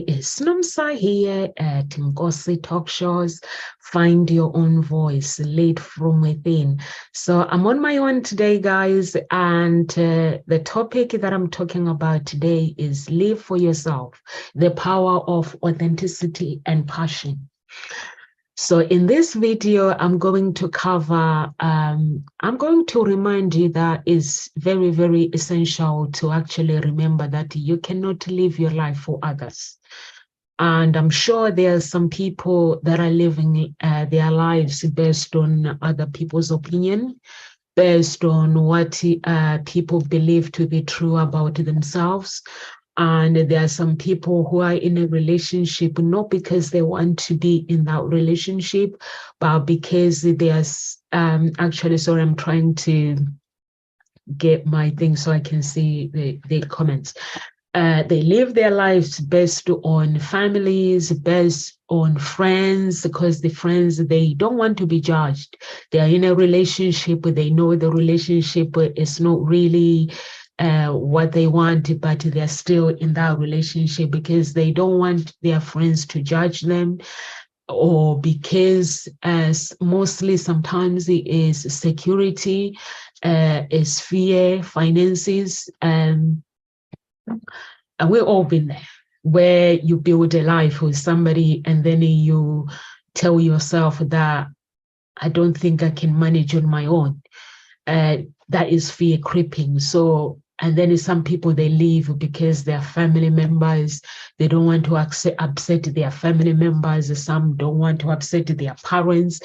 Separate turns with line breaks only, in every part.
It's Nomsa here at Ngosi Talk Shows. Find your own voice, lead from within. So I'm on my own today, guys, and the topic that I'm talking about today is live for yourself, the power of authenticity and passion. So in this video, I'm going to cover, I'm going to remind you that it's very, very essential to actually remember that you cannot live your life for others. And I'm sure there are some people that are living their lives based on other people's opinion, based on what people believe to be true about themselves. And there are some people who are in a relationship, not because they want to be in that relationship, but because they are actually, sorry, I'm trying to get my thing so I can see the comments. They live their lives based on families, based on friends, because the friends, they don't want to be judged. They are in a relationship, they know the relationship is not really what they want, but they're still in that relationship because they don't want their friends to judge them, or because as mostly sometimes it is security, is fear, finances, and we've all been there, where you build a life with somebody and then you tell yourself that I don't think I can manage on my own. That is fear creeping. So, and then some people, they leave because their family members, they don't want to upset their family members. Some don't want to upset their parents.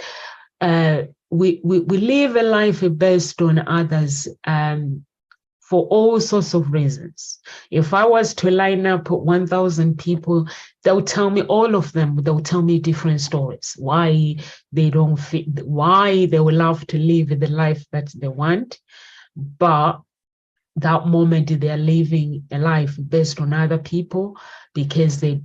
We live a life based on others, for all sorts of reasons. If I was to line up 1,000 people, they'll tell me, all of them, they'll tell me different stories, why they don't fit, why they would love to live the life that they want. But that moment they're living a life based on other people because they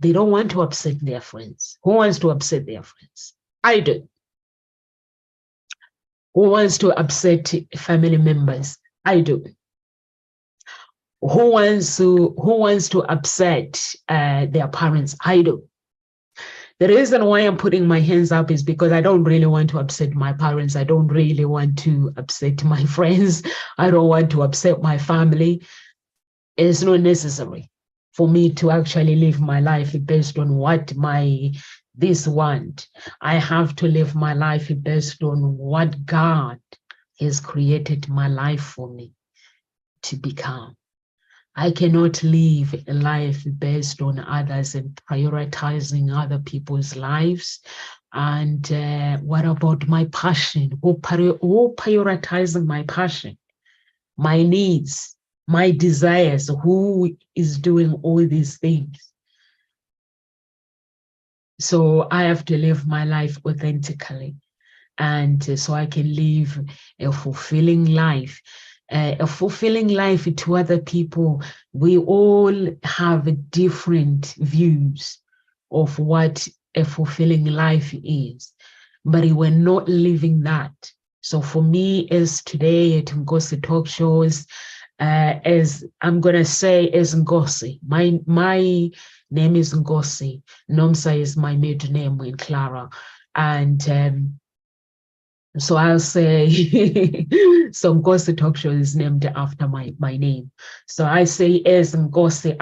don't want to upset their friends. Who wants to upset their friends? I do. Who wants to upset family members? I do. Who wants to upset their parents? I do. The reason why I'm putting my hands up is because I don't really want to upset my parents. I don't really want to upset my friends. I don't want to upset my family. It's not necessary for me to actually live my life based on what this want. I have to live my life based on what God has created my life for me to become. I cannot live a life based on others and prioritizing other people's lives. And what about my passion? Who prioritizing my passion, my needs, my desires? Who is doing all these things? So I have to live my life authentically, and so I can live a fulfilling life. A fulfilling life to other people. We all have different views of what a fulfilling life is, but we're not living that. So for me, as today at Ngosi Talk Shows, as I'm gonna say, as Ngosi, my name is Ngosi. Nomsa is my middle name in Clara, and so I'll say, so Ngosi Talk Show is named after my name. So I say, as Ngosi,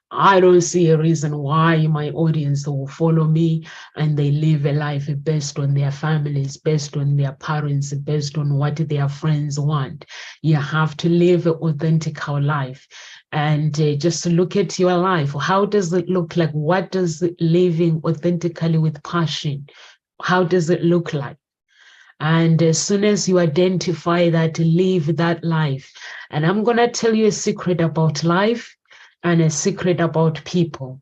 I don't see a reason why my audience will follow me and they live a life based on their families, based on their parents, based on what their friends want. You have to live an authentic life. And just look at your life. How does it look like? What does living authentically with passion, how does it look like? And as soon as you identify that, live that life. And I'm going to tell you a secret about life and a secret about people.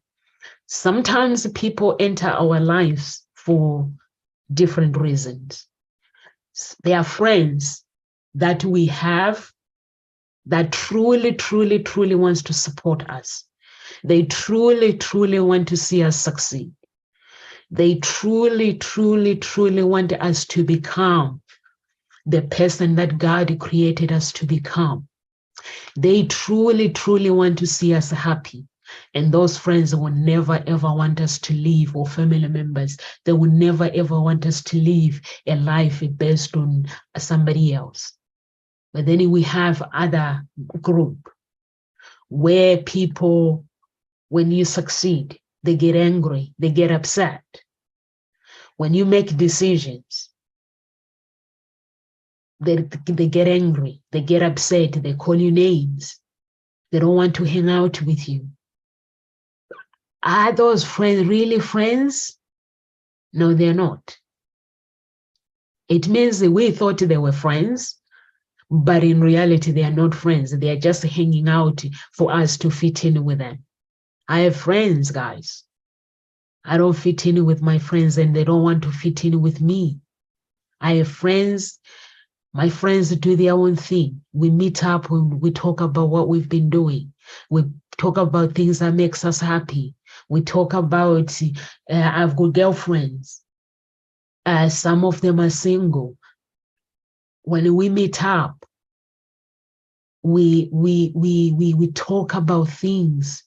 Sometimes people enter our lives for different reasons. There are friends that we have that truly, truly, truly wants to support us. They truly, truly want to see us succeed. They truly, truly, truly want us to become the person that God created us to become. They truly, truly want to see us happy. And those friends will never ever want us to live, or family members, they will never ever want us to live a life based on somebody else. But then we have other group where people, when you succeed, they get angry, they get upset. When you make decisions, they get angry, they get upset, they call you names. They don't want to hang out with you. Are those friends really friends? No, they're not. It means that we thought they were friends, but in reality, they are not friends. They are just hanging out for us to fit in with them. I have friends, guys. I don't fit in with my friends, and they don't want to fit in with me. I have friends. My friends do their own thing. We meet up and we talk about what we've been doing. We talk about things that makes us happy. We talk about, I've got girlfriends. Some of them are single. When we meet up, we talk about things.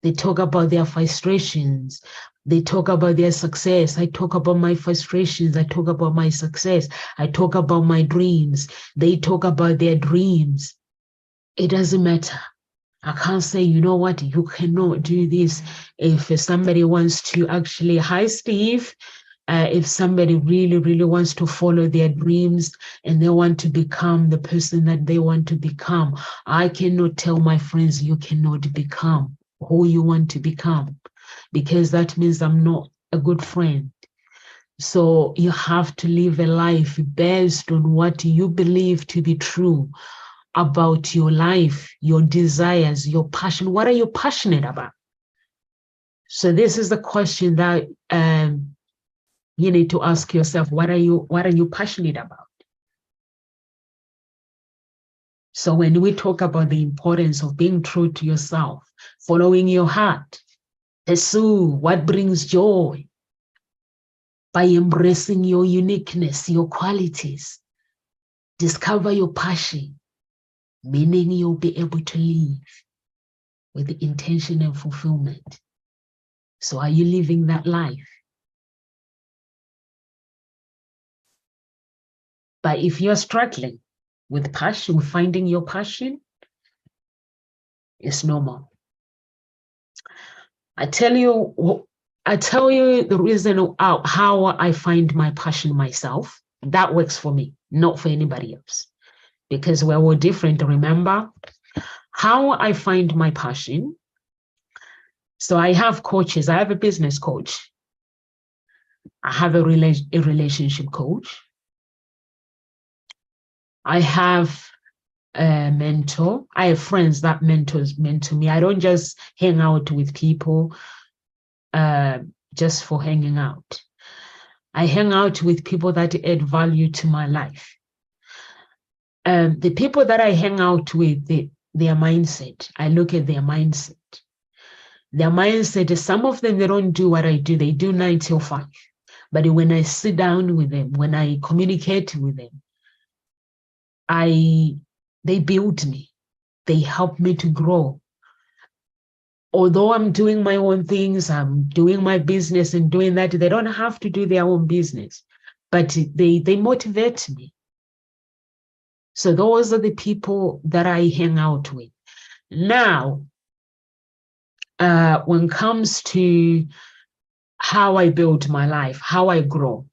They talk about their frustrations. They talk about their success. I talk about my frustrations. I talk about my success. I talk about my dreams. They talk about their dreams. It doesn't matter. I can't say, you know what, you cannot do this. If somebody wants to actually, hi, Steve. If somebody really, really wants to follow their dreams and they want to become the person that they want to become, I cannot tell my friends, you cannot become who you want to become, because that means I'm not a good friend. So you have to live a life based on what you believe to be true about your life, your desires, your passion. What are you passionate about? So this is the question that you need to ask yourself. What are you passionate about? So when we talk about the importance of being true to yourself, following your heart, pursue what brings joy by embracing your uniqueness, your qualities, discover your passion, meaning you'll be able to live with the intention and fulfillment. So are you living that life? But if you're struggling with passion, with finding your passion, it's normal. I tell you the reason how I find my passion myself. That works for me, not for anybody else, because we're all different. Remember how I find my passion. So I have coaches. I have a business coach. I have a relationship coach. I have a mentor. I have friends that mentor me. I don't just hang out with people just for hanging out. I hang out with people that add value to my life. The people that I hang out with, their mindset, I look at their mindset. Their mindset is, some of them, they don't do what I do. They do 9 till 5. But when I sit down with them, when I communicate with them, they build me. They help me to grow. Although I'm doing my own things, I'm doing my business and doing that, they don't have to do their own business, but they motivate me. So those are the people that I hang out with. Now, when it comes to how I build my life, how I grow,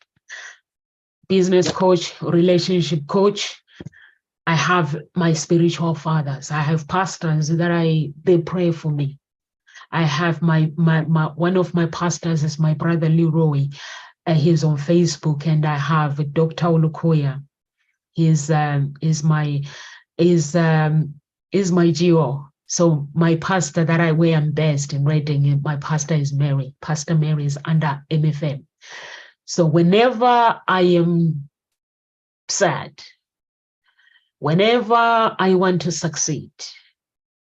business coach, relationship coach, I have my spiritual fathers. I have pastors that they pray for me. I have my one of my pastors is my brother Leroy. He's on Facebook, and I have Dr. Olukoya. He's my GO. So my pastor that I wear am best in Reading, my pastor is Mary. Pastor Mary is under MFM. So whenever I am sad, whenever I want to succeed,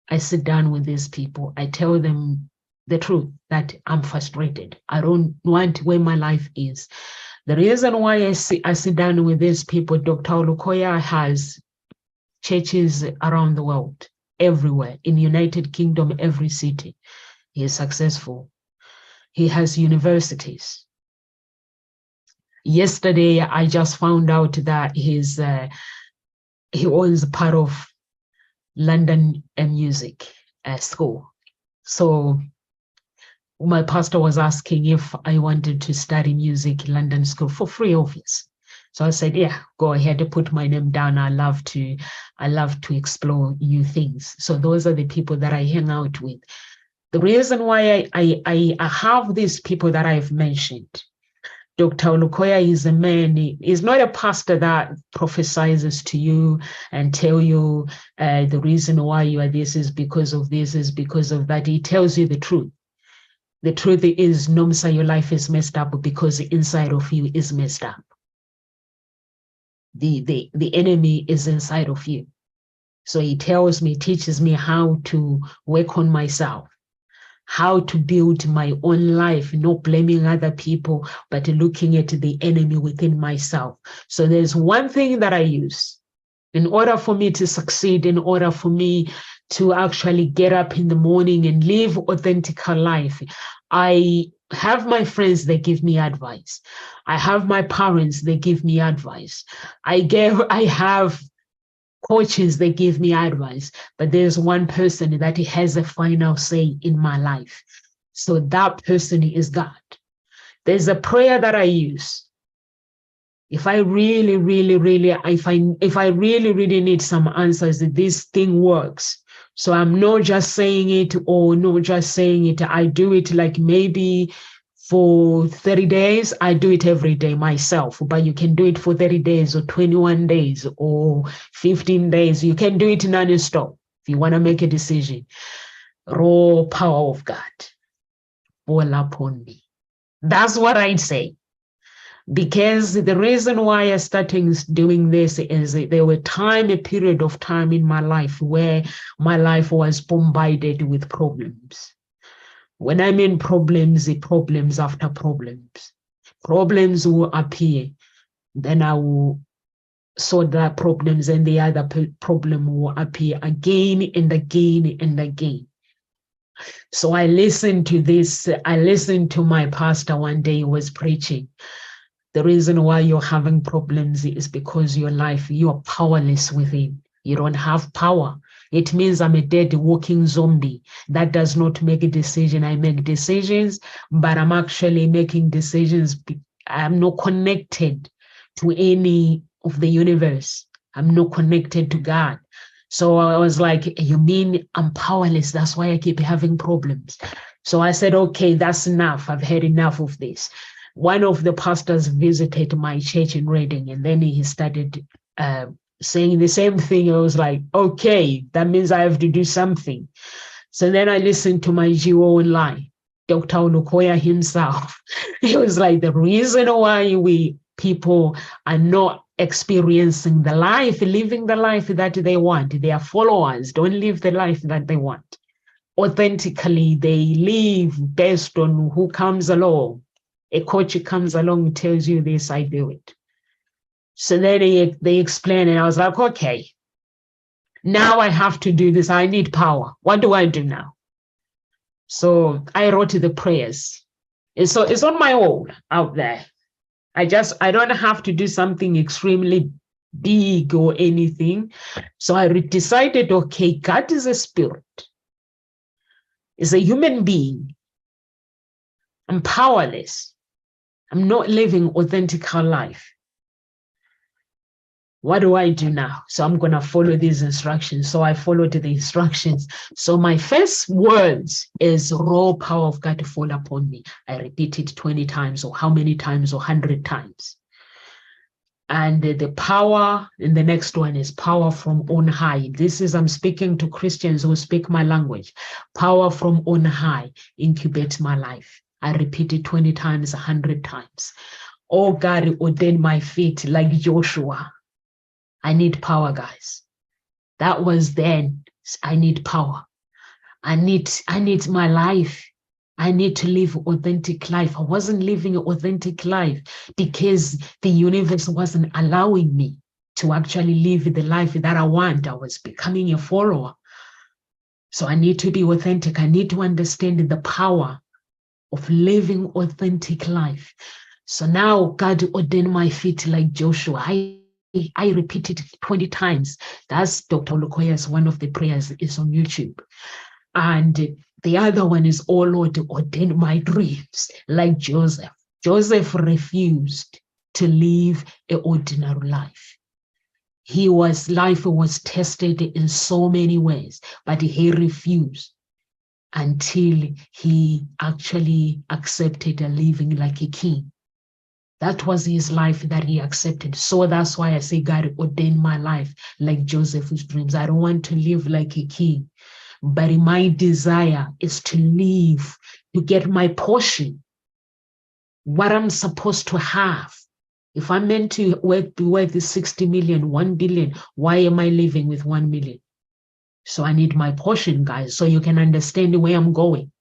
I sit down with these people. I tell them the truth, that I'm frustrated. I don't want where my life is. The reason why I sit down with these people, Dr. Olukoya has churches around the world, everywhere, in United Kingdom, every city. He is successful. He has universities. Yesterday, I just found out that he owns part of London Music School. So my pastor was asking if I wanted to study music in London School for free, obviously. So I said, yeah, go ahead and put my name down. I love to explore new things. So those are the people that I hang out with. The reason why I have these people that I've mentioned. Dr. Olukoya is a man, he's not a pastor that prophesies to you and tell you the reason why you are this is because of this, is because of that. He tells you the truth. The truth is, Nomsa, your life is messed up because the inside of you is messed up. The enemy is inside of you. So he tells me, teaches me how to work on myself, how to build my own life, not blaming other people, but looking at the enemy within myself. So there's one thing that I use in order for me to succeed, in order for me to actually get up in the morning and live authentic life. I have my friends, they give me advice. I have my parents, they give me advice. I have coaches, they give me advice, but there's one person that has a final say in my life. So that person is God. There's a prayer that I use. If I really, really, really, if I really, really need some answers that this thing works. So I'm not just saying it or not just saying it. I do it like maybe for 30 days, I do it every day myself, but you can do it for 30 days or 21 days or 15 days. You can do it non-stop if you want to make a decision. Raw power of God fall upon me. That's what I'd say. Because the reason why I started doing this is there were a period of time in my life where my life was bombarded with problems. When I mean problems, problems after problems. Problems will appear. Then I will sort that problems and the other problem will appear again and again and again. So I listened to this. I listened to my pastor one day, he was preaching. The reason why you're having problems is because your life, you're powerless within. You don't have power. It means I'm a dead walking zombie. That does not make a decision. I make decisions, but I'm actually making decisions. I'm not connected to any of the universe. I'm not connected to God. So I was like, you mean I'm powerless? That's why I keep having problems. So I said, okay, that's enough. I've had enough of this. One of the pastors visited my church in Reading, and then he started saying the same thing. I was like, okay, that means I have to do something. So then I listened to my GO online, Dr. Olukoya himself. He was like, the reason why people are not experiencing the life, living the life that they want, their followers don't live the life that they want. Authentically, they live based on who comes along. A coach comes along and tells you this, I do it. So then they explain, and I was like, okay, now I have to do this. I need power. What do I do now? So I wrote the prayers. And so it's on my own out there. I don't have to do something extremely big or anything. So I decided, okay, God is a spirit. Is a human being. I'm powerless. I'm not living authentic life. What do I do now? So I'm going to follow these instructions. So I followed the instructions. So my first words is raw power of God to fall upon me. I repeat it 20 times or how many times or 100 times. And the power in the next one is power from on high. I'm speaking to Christians who speak my language. Power from on high incubates my life. I repeat it 20 times, 100 times. Oh God, ordain my feet like Joshua. I need power, guys. That was then. I need power. I need my life. I need to live authentic life. I wasn't living an authentic life because the universe wasn't allowing me to actually live the life that I want. I was becoming a follower. So I need to be authentic. I need to understand the power of living authentic life. So now God ordained my feet like Joshua. I repeat it 20 times. That's Dr. Lukoya's one of the prayers is on YouTube. And the other one is, oh Lord, ordain my dreams like Joseph. Joseph refused to live an ordinary life. Life was tested in so many ways, but he refused until he actually accepted living like a king. That was his life that he accepted. So that's why I say God ordained my life like Joseph's dreams. I don't want to live like a king, but my desire is to live, to get my portion, what I'm supposed to have. If I'm meant to be worth 60 million, 1 billion, why am I living with 1 million? So I need my portion, guys, so you can understand where I'm going.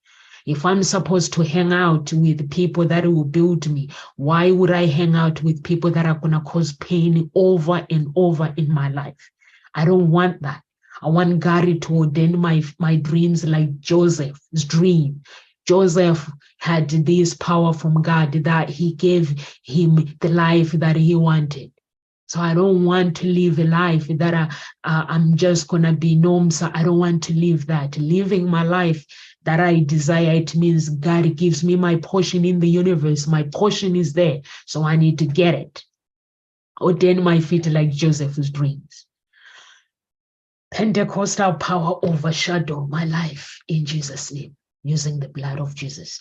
If I'm supposed to hang out with people that will build me, why would I hang out with people that are going to cause pain over and over in my life? I don't want that. I want God to ordain my dreams like Joseph's dream. Joseph had this power from God that he gave him the life that he wanted. So I don't want to live a life that I'm just going to be norms. I don't want to live that. Living my life that I desire, it means God gives me my portion in the universe. My portion is there, so I need to get it. Ordain my feet like Joseph's dreams. Pentecostal power overshadow my life in Jesus' name, using the blood of Jesus.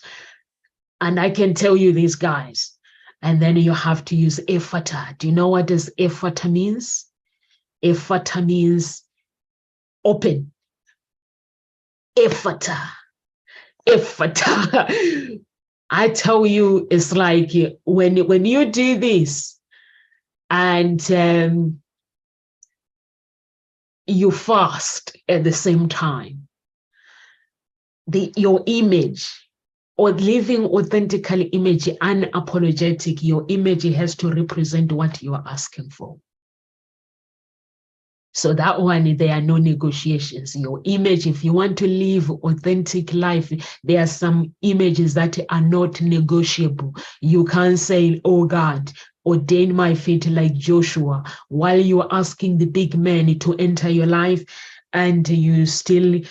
And I can tell you these guys, and then you have to use ephata. Do you know what does ephata means? Ephata means open. Ephata. Ephata. I tell you, it's like when you do this and you fast at the same time, your image, or living authentically image, unapologetic, your image has to represent what you are asking for. So that one, there are no negotiations. Your image, if you want to live authentic life, there are some images that are not negotiable. You can't say, oh God, ordain my feet like Joshua, while you are asking the big men to enter your life, and you still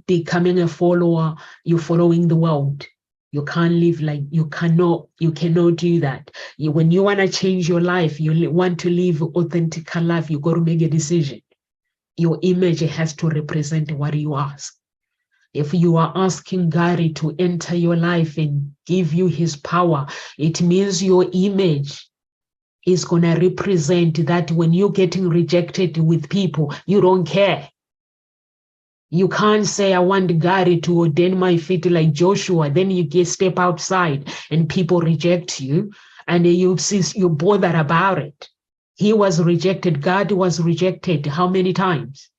becoming a follower, you're following the world. You can't live like, you cannot do that. When you want to change your life, you want to live authentic life, you got to make a decision. Your image has to represent what you ask. If you are asking God to enter your life and give you his power, it means your image is going to represent that when you're getting rejected with people, you don't care. You can't say, I want God to ordain my feet like Joshua. Then you step outside and people reject you and you're bothered about it. He was rejected. God was rejected. How many times?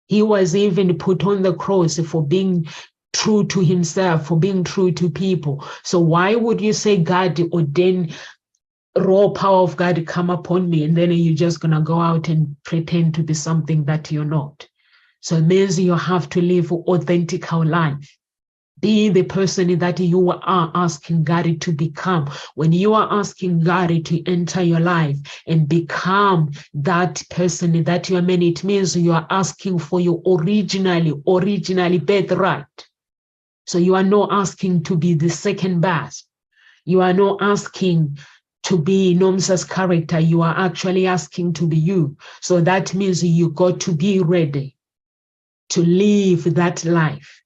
He was even put on the cross for being true to himself, for being true to people. So why would you say God ordain raw power of God come upon me, and then you're just going to go out and pretend to be something that you're not? So it means you have to live authentic life. Be the person that you are asking God to become. When you are asking God to enter your life and become that person that you are meant, it means you are asking for your originally birthright. So you are not asking to be the second best. You are not asking to be Nomsa's character. You are actually asking to be you. So that means you got to be ready to live that life.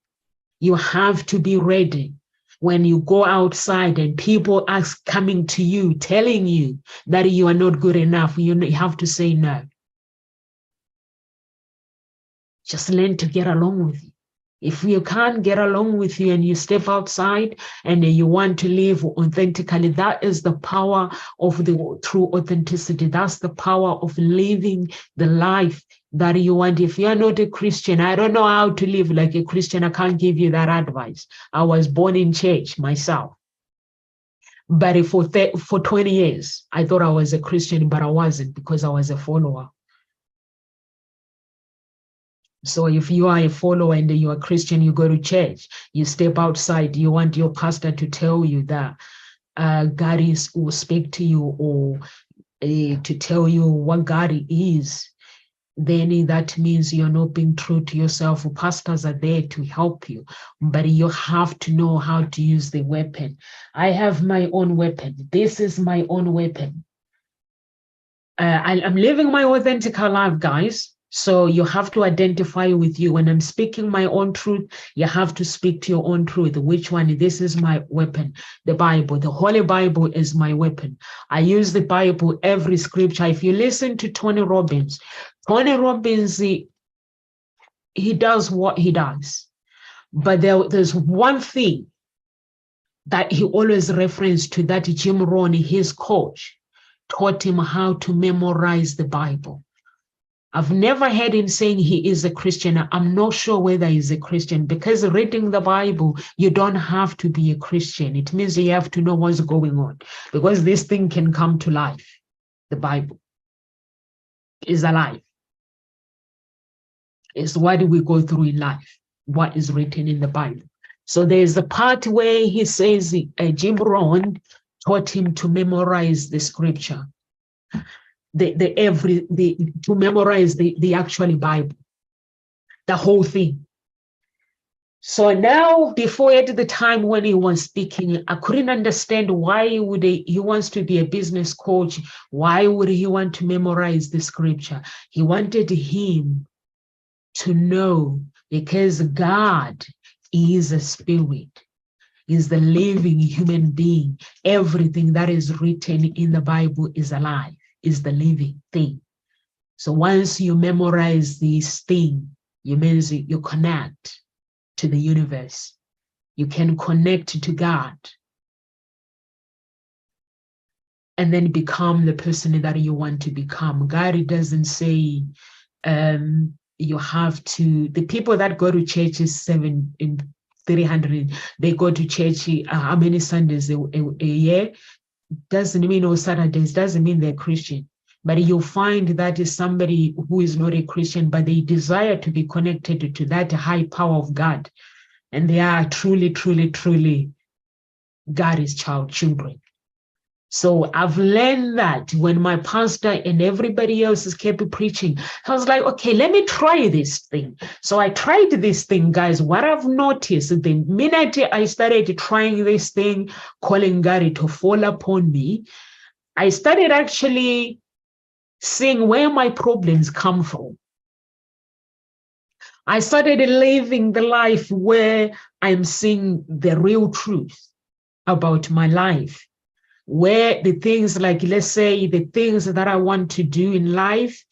You have to be ready when you go outside and people are coming to you, telling you that you are not good enough. You have to say no. Just learn to get along with you. If you can't get along with you and you step outside and you want to live authentically, that is the power of the true authenticity. That's the power of living the life that you want. If you're not a Christian, I don't know how to live like a Christian. I can't give you that advice. I was born in church myself. But for 20 years, I thought I was a Christian, but I wasn't, because I was a follower. So if you are a follower and you are a Christian, you go to church, you step outside, you want your pastor to tell you that God will speak to you, or to tell you what God is, then that means you're not being true to yourself. Pastors are there to help you, but you have to know how to use the weapon. I have my own weapon. This is my own weapon. I'm living my authentic life, guys. So you have to identify with you. When I'm speaking my own truth, you have to speak to your own truth. Which one? This is my weapon. The Bible, the Holy Bible is my weapon. I use the Bible, every scripture. If you listen to Tony Robbins, he does what he does. But there's one thing that he always referenced to, that Jim Rohn, his coach, taught him how to memorize the Bible. I've never heard him saying he is a Christian. I'm not sure whether he's a Christian, because reading the Bible, you don't have to be a Christian. It means you have to know what's going on, because this thing can come to life. The Bible is alive. It's what we go through in life, what is written in the Bible. So there's the part where he says Jim Rohn taught him to memorize the scripture. To memorize the actual Bible, the whole thing. So now, before at the time when he was speaking, I couldn't understand why he wants to be a business coach. Why would he want to memorize the scripture? He wanted him to know, because God is a spirit, is the living human being. Everything that is written in the Bible is alive, is the living thing. So once you memorize this thing, you means you connect to the universe. You can connect to God and then become the person that you want to become. God doesn't say you have to. The people that go to church is 300, they go to church how many Sundays a year? Doesn't mean, or Saturdays, doesn't mean they're Christian. But you'll find that is somebody who is not a Christian, but they desire to be connected to that high power of God. And they are truly, truly, truly God's children. So I've learned that when my pastor and everybody else is kept preaching, I was like, okay, let me try this thing. So I tried this thing, guys. What I've noticed, the minute I started trying this thing, calling God to fall upon me, I started actually seeing where my problems come from. I started living the life where I'm seeing the real truth about my life, where the things, like, let's say, the things that I want to do in life,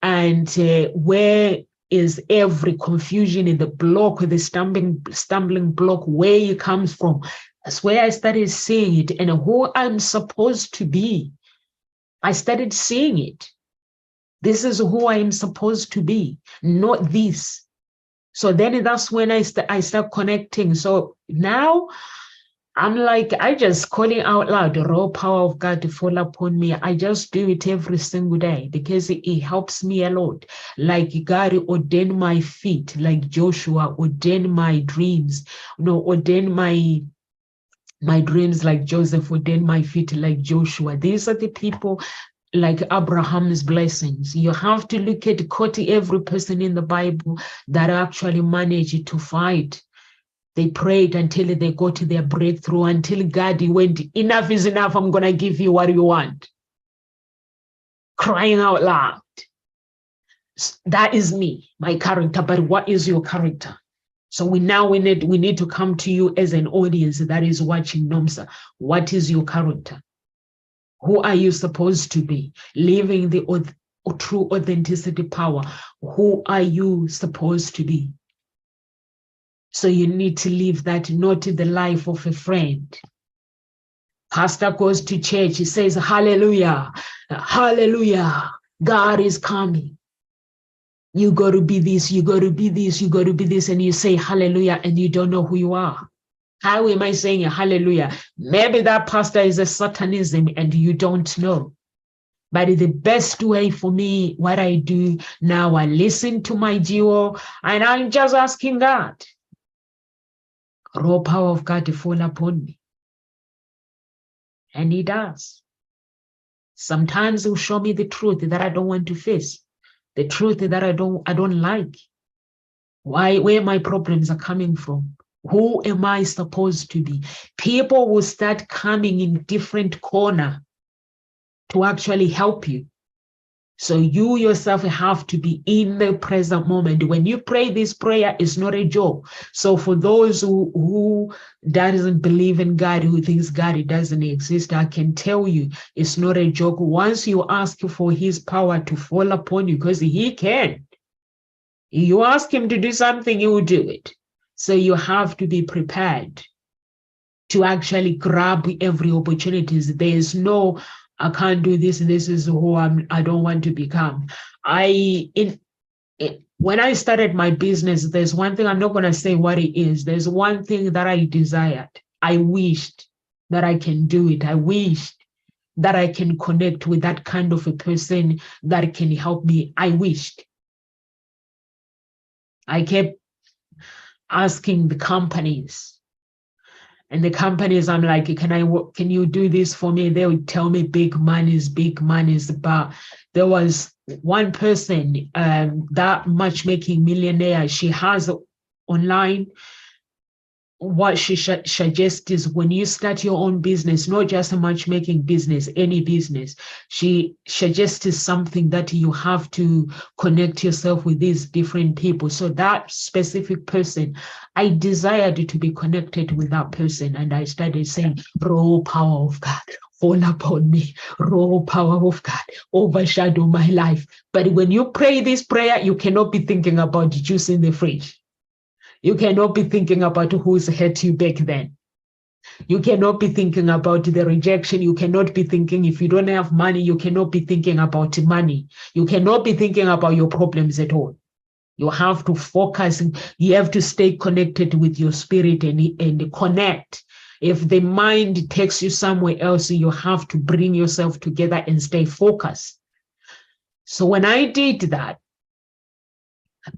and where is every confusion in the block, the stumbling block, where it comes from. That's where I started seeing it, and who I'm supposed to be. I started seeing it. This is who I am supposed to be, not this. So then that's when I start connecting. So now I'm like, I just calling out loud the raw power of God to fall upon me. I just do it every single day because it helps me a lot. Like God ordained my feet, like Joshua ordained my dreams, ordained my dreams like Joseph, ordained my feet like Joshua. These are the people like Abraham's blessings. You have to look at every person in the Bible that actually managed to fight. They prayed until they got to their breakthrough, until God went, enough is enough, I'm going to give you what you want. Crying out loud. That is me, my character, but what is your character? So we need to come to you as an audience that is watching NOMSA. What is your character? Who are you supposed to be? Living the true authenticity power. Who are you supposed to be? So you need to live that, not the life of a friend. Pastor goes to church, he says, hallelujah, hallelujah, God is coming. You got to be this, you got to be this, you got to be this, and you say hallelujah, and you don't know who you are. How am I saying hallelujah? Maybe that pastor is a Satanism and you don't know. But the best way for me, what I do now, I listen to my duo and I'm just asking God, raw power of God to fall upon me. And he does. Sometimes he'll show me the truth that I don't want to face, the truth that I don't like. Where my problems are coming from. Who am I supposed to be? People will start coming in different corner to actually help you. So you yourself have to be in the present moment. When you pray this prayer, it's not a joke. So for those who doesn't believe in God, who thinks God doesn't exist, I can tell you it's not a joke. Once you ask for his power to fall upon you, because he can. You ask him to do something, he will do it. So you have to be prepared to actually grab every opportunity. There's no, I can't do this. This is who I don't want to become. When I started my business, there's one thing, I'm not going to say what it is. There's one thing that I desired. I wished that I can do it. I wished that I can connect with that kind of a person that can help me. I wished. I kept asking the companies, and the companies, I'm like, can you do this for me? They would tell me big monies. But there was one person, that matchmaking millionaire, she has online. What she suggests is when you start your own business, not just a matchmaking business, any business, she suggests something that you have to connect yourself with these different people. So that specific person, I desired to be connected with that person. And I started saying, raw power of God, fall upon me, raw power of God, overshadow my life. But when you pray this prayer, you cannot be thinking about juice in the fridge. You cannot be thinking about who's hurt you back then. You cannot be thinking about the rejection. You cannot be thinking, if you don't have money, you cannot be thinking about money. You cannot be thinking about your problems at all. You have to focus. You have to stay connected with your spirit and connect. If the mind takes you somewhere else, you have to bring yourself together and stay focused. So when I did that,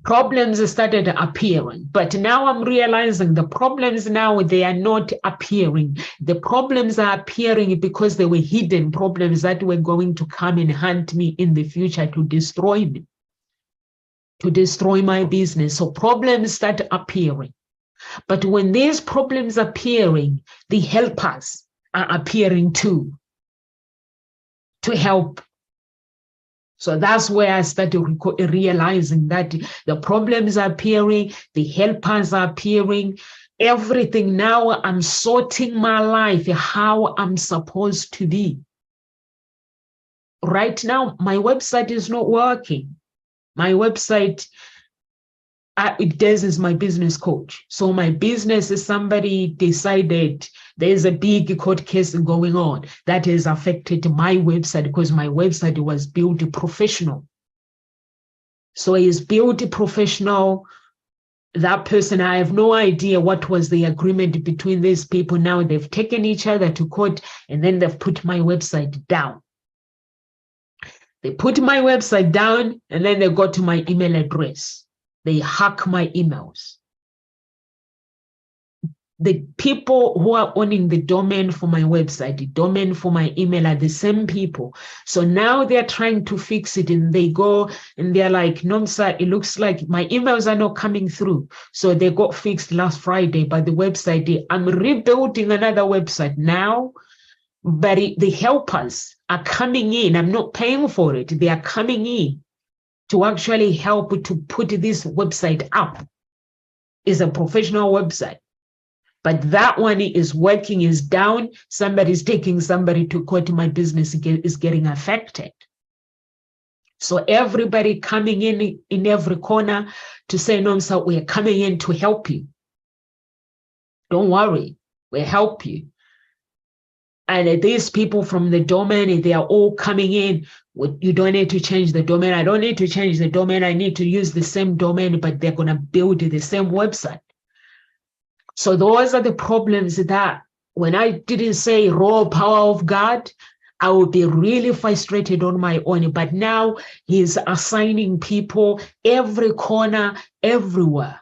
problems started appearing, but now I'm realizing the problems now, they are not appearing. The problems are appearing because they were hidden problems that were going to come and hunt me in the future to destroy me, to destroy my business. So problems start appearing. But when these problems are appearing, the helpers are appearing too, to help. So that's where I started realizing that the problems are appearing, the helpers are appearing, everything. Now I'm sorting my life, how I'm supposed to be. Right now, my website is not working. My website, it does is my business coach. So my business is, somebody decided there's a big court case going on that has affected my website, because my website was built professional. So it's built professional. That person, I have no idea what was the agreement between these people. Now they've taken each other to court, and then they've put my website down. They put my website down, and then they go to my email address. They hack my emails. The people who are owning the domain for my website, the domain for my email, are the same people. So now they're trying to fix it, and they go and they're like, Nomsa, it looks like my emails are not coming through. So they got fixed last Friday, but the website, I'm rebuilding another website now, but the helpers are coming in. I'm not paying for it. They are coming in to actually help to put this website up. It's a professional website. But that one is working, is down. Somebody's taking somebody to court. My business is getting affected. So everybody coming in every corner to say, no, so we're coming in to help you. Don't worry, we'll help you. And these people from the domain, they are all coming in. You don't need to change the domain. I don't need to change the domain. I need to use the same domain, but they're going to build the same website. So those are the problems that when I didn't say raw power of God, I will be really frustrated on my own. But now he's assigning people every corner, everywhere,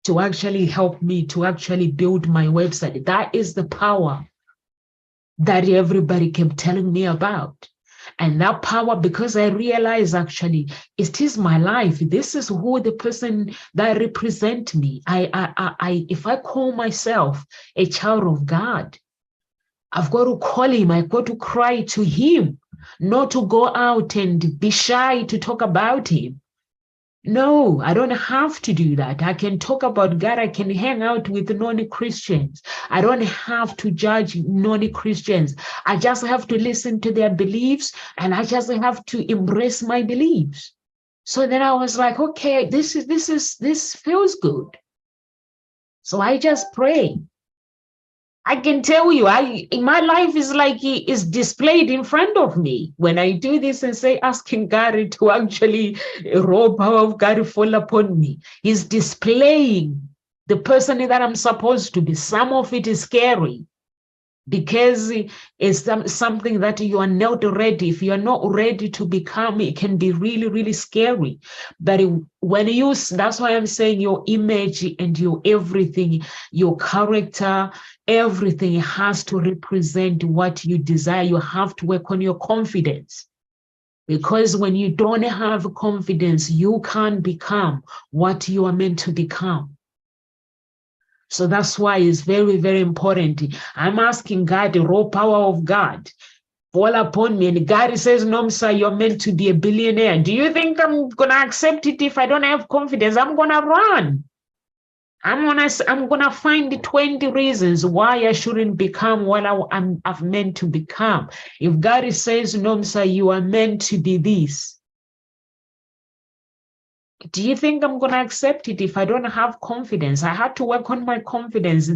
to actually help me to actually build my website. That is the power that everybody kept telling me about. And that power, because I realize actually it is my life. This is who the person that represent me. If I call myself a child of God, I've got to call him. I've got to cry to him, not to go out and be shy to talk about him. No, I don't have to do that. I can talk about God. I can hang out with non-Christians. I don't have to judge non-Christians. I just have to listen to their beliefs, and I just have to embrace my beliefs. So then I was like, okay, this feels good. So I just pray. I can tell you, my life is like it is displayed in front of me when I do this and say, asking God to actually raw power of God fall upon me. He's displaying the person that I'm supposed to be. Some of it is scary, because it's something that you are not ready. If you are not ready to become, it can be really, really scary. But when you, that's why I'm saying your image and your everything, your character, everything has to represent what you desire. You have to work on your confidence. Because when you don't have confidence, you can't become what you are meant to become. So that's why it's very, very important. I'm asking God, the raw power of God, fall upon me. And God says, no, sir, you're meant to be a billionaire. Do you think I'm going to accept it if I don't have confidence? I'm going to run. I'm gonna find 20 reasons why I shouldn't become what I've meant to become. If God says, no, sir, you are meant to be this, do you think I'm going to accept it if I don't have confidence? I had to work on my confidence.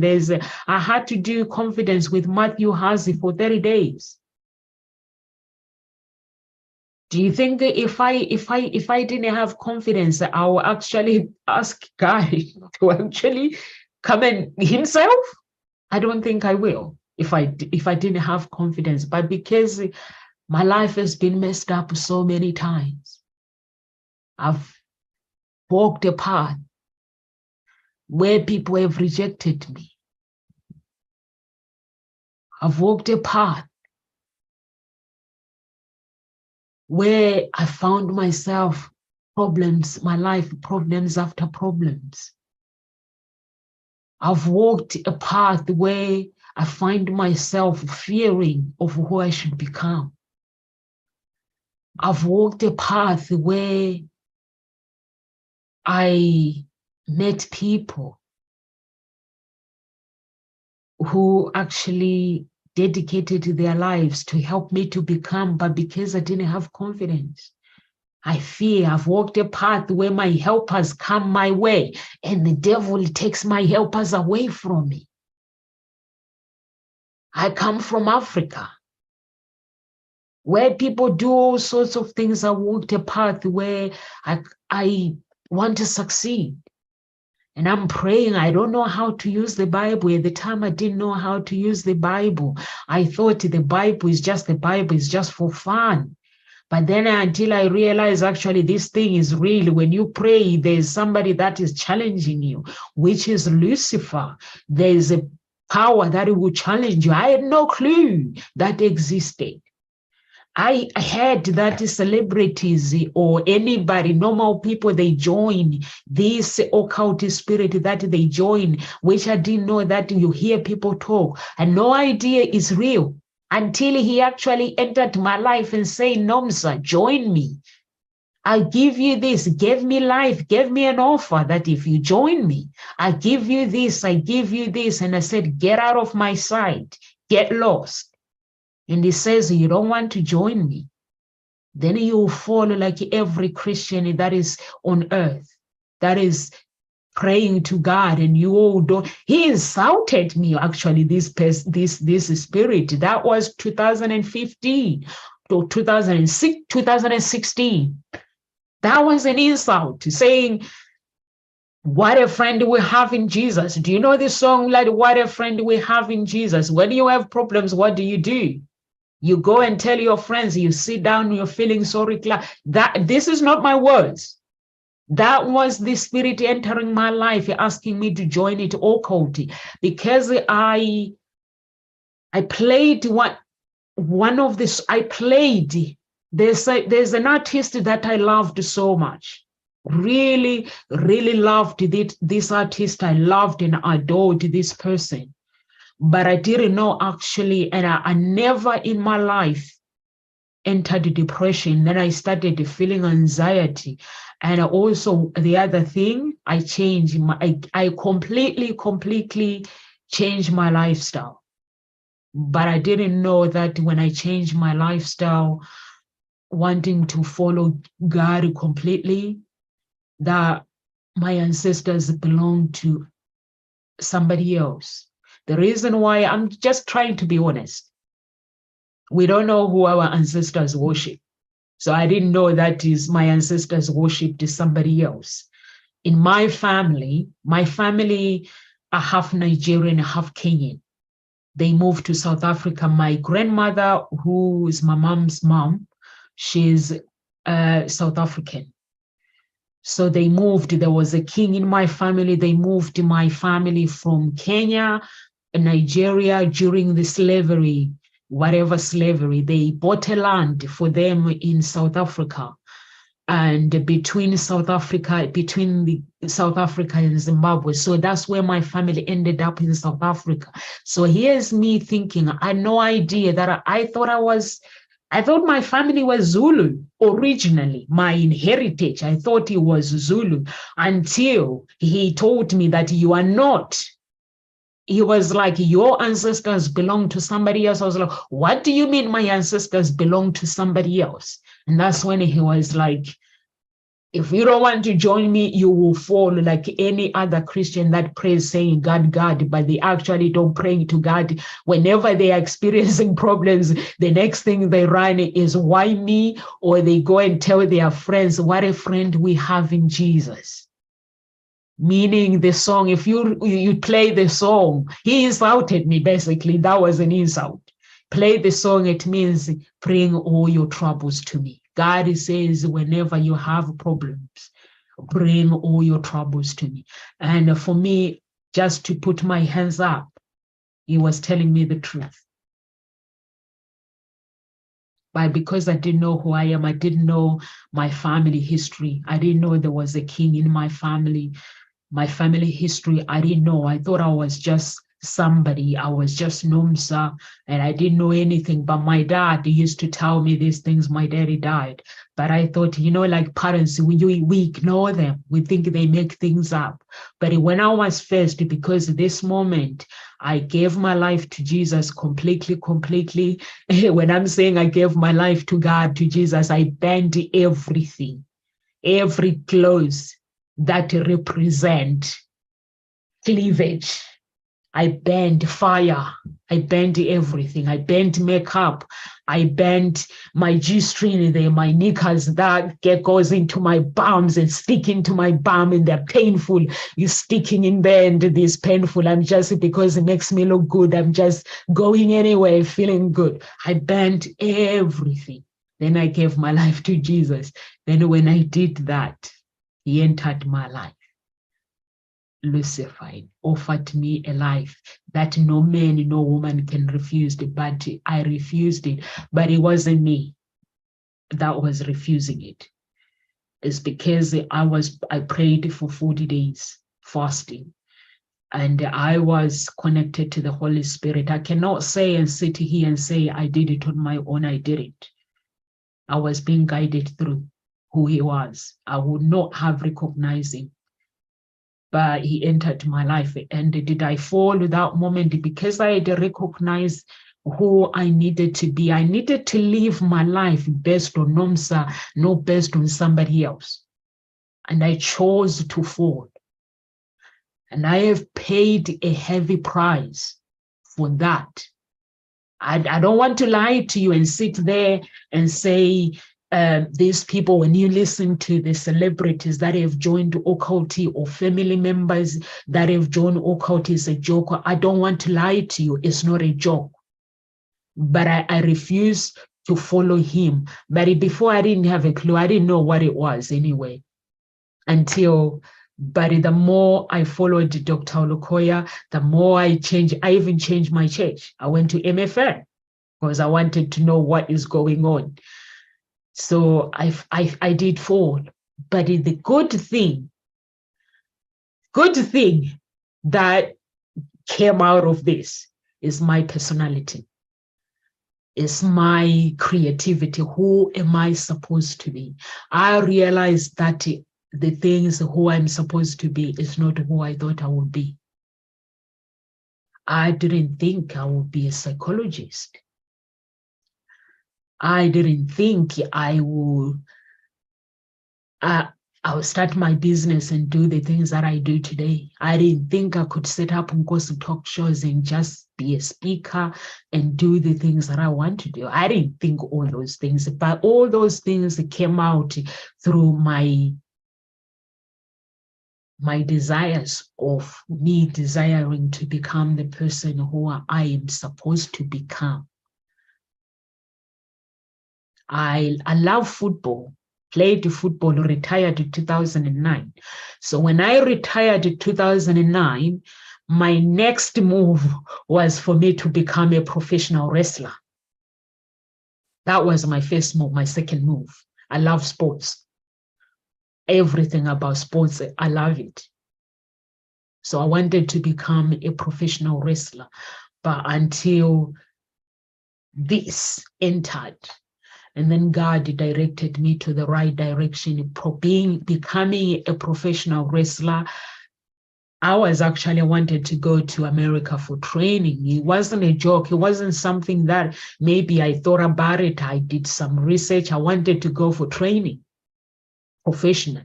I had to do confidence with Matthew Hazy for 30 days. Do you think if I didn't have confidence, I will actually ask God to actually come in himself? I don't think I will if I didn't have confidence. But because my life has been messed up so many times, I've walked a path where people have rejected me. I've walked a path where I found myself problems, my life problems after problems. I've walked a path where I find myself fearing of who I should become. I've walked a path where I met people who actually dedicated their lives to help me to become, but because I didn't have confidence, I fear. I've walked a path where my helpers come my way and the devil takes my helpers away from me. I come from Africa, where people do all sorts of things. I walked a path where I want to succeed. And I'm praying. I don't know how to use the Bible. At the time, I didn't know how to use the Bible. I thought the Bible is just for fun. But then until I realized actually this thing is real. When you pray, there's somebody that is challenging you, which is Lucifer. There's a power that will challenge you. I had no clue that existed. I heard that celebrities or anybody, normal people, they join this occult spirit that they join, which I didn't know that you hear people talk. I had no idea it's real until he actually entered my life and said, Nomsa, join me. I give you this, give me life, give me an offer that if you join me, I give you this, I give you this. And I said, get out of my sight, get lost. And he says, you don't want to join me, then you will fall like every Christian that is on earth, that is praying to God, and you all don't. He insulted me, actually, this spirit. That was 2015 to 2016. That was an insult, saying, what a friend we have in Jesus. Do you know this song, like, what a friend we have in Jesus? When you have problems, what do? You go and tell your friends, you sit down, you're feeling sorry. This is not my words. That was the spirit entering my life, asking me to join it occulty, because I played one of this. I played. There's an artist that I loved so much. Really, really loved this artist. I loved and adored this person. But I didn't know actually, and I never in my life entered depression. Then I started feeling anxiety. And also the other thing, I completely changed my lifestyle. But I didn't know that when I changed my lifestyle, wanting to follow God completely, that my ancestors belong to somebody else. The reason why, I'm just trying to be honest, we don't know who our ancestors worship. So I didn't know that is my ancestors worshipped somebody else. In my family are half Nigerian, half Kenyan. They moved to South Africa. My grandmother, who is my mom's mom, she's South African. So they moved. There was a king in my family. They moved my family from Kenya, Nigeria during the slavery, whatever slavery. They bought a land for them in South Africa. And between the South Africa and Zimbabwe. So that's where my family ended up, in South Africa. So here's me thinking, I had no idea that I thought my family was Zulu originally, my heritage. I thought it was Zulu until he told me that you are not. He was like, your ancestors belong to somebody else. I was like, what do you mean my ancestors belong to somebody else? And that's when he was like, if you don't want to join me, you will fall like any other Christian that prays saying God, God, but they actually don't pray to God. Whenever they are experiencing problems, the next thing they run is, why me? Or they go and tell their friends, what a friend we have in Jesus. Meaning the song, if you play the song, he insulted me, basically. That was an insult. Play the song, it means bring all your troubles to me. God says, whenever you have problems, bring all your troubles to me. And for me, just to put my hands up, he was telling me the truth. But because I didn't know who I am, I didn't know my family history. I didn't know there was a king in my family history. I didn't know. I thought I was just somebody. I was just Nomsa, and I didn't know anything. But my dad used to tell me these things. My daddy died. But I thought, like parents, we ignore them. We think they make things up. But when I was first, because this moment, I gave my life to Jesus completely. When I'm saying I gave my life to God, to Jesus, I burned everything, every clothes that represent cleavage. I burned fire. I burned everything. I burned makeup. I burned my G-string there, my knickers that goes into my bums and stick into my bum, and they're painful. You're sticking in there and it's painful. I'm just, because it makes me look good, I'm just going anyway, feeling good. I burned everything. Then I gave my life to Jesus. Then when I did that, he entered my life. Lucifer offered me a life that no man, no woman can refuse, but I refused it. But it wasn't me that was refusing it. It's because I prayed for 40 days fasting, and I was connected to the Holy Spirit. I cannot say and sit here and say I did it on my own. I didn't. I was being guided through who he was. I would not have recognized him, but he entered my life. And did I fall at that moment? Because I had recognized who I needed to be. I needed to live my life based on Nomsa, not based on somebody else. And I chose to fall. And I have paid a heavy price for that. I don't want to lie to you and sit there and say, these people, when you listen to the celebrities that have joined occulty or family members that have joined occulty, is a joke. I don't want to lie to you. It's not a joke. but I refused to follow him. But before, I didn't have a clue. I didn't know what it was anyway. But the more I followed Dr. Olukoya, the more I even changed my church. I went to MFN because I wanted to know what is going on. So I did fall. But the good thing that came out of this is my personality. It's my creativity. Who am I supposed to be? I realized that the things who I'm supposed to be is not who I thought I would be. I didn't think I would be a psychologist. I didn't think I would start my business and do the things that I do today. I didn't think I could set up and go to talk shows and just be a speaker and do the things that I want to do. I didn't think all those things, but all those things came out through my desires of me desiring to become the person who I am supposed to become. I love football, played football, retired in 2009. So when I retired in 2009, my next move was for me to become a professional wrestler. That was my first move, my second move. I love sports. Everything about sports, I love it. So I wanted to become a professional wrestler. But until this entered, and then God directed me to the right direction, becoming a professional wrestler. I wanted to go to America for training. It wasn't a joke. It wasn't something that maybe I thought about it. I did some research. I wanted to go for training, professional,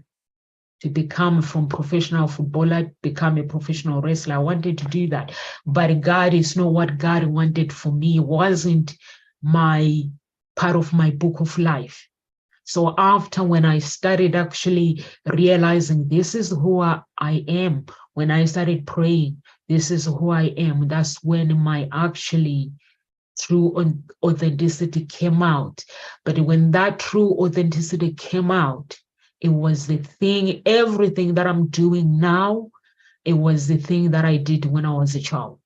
to become from professional footballer, become a professional wrestler. I wanted to do that. But God is not what God wanted for me. It wasn't my part of my book of life. So after when I started actually realizing this is who I am, when I started praying, this is who I am, that's when my actually true authenticity came out. But when that true authenticity came out, it was the thing, everything that I'm doing now, it was the thing that I did when I was a child.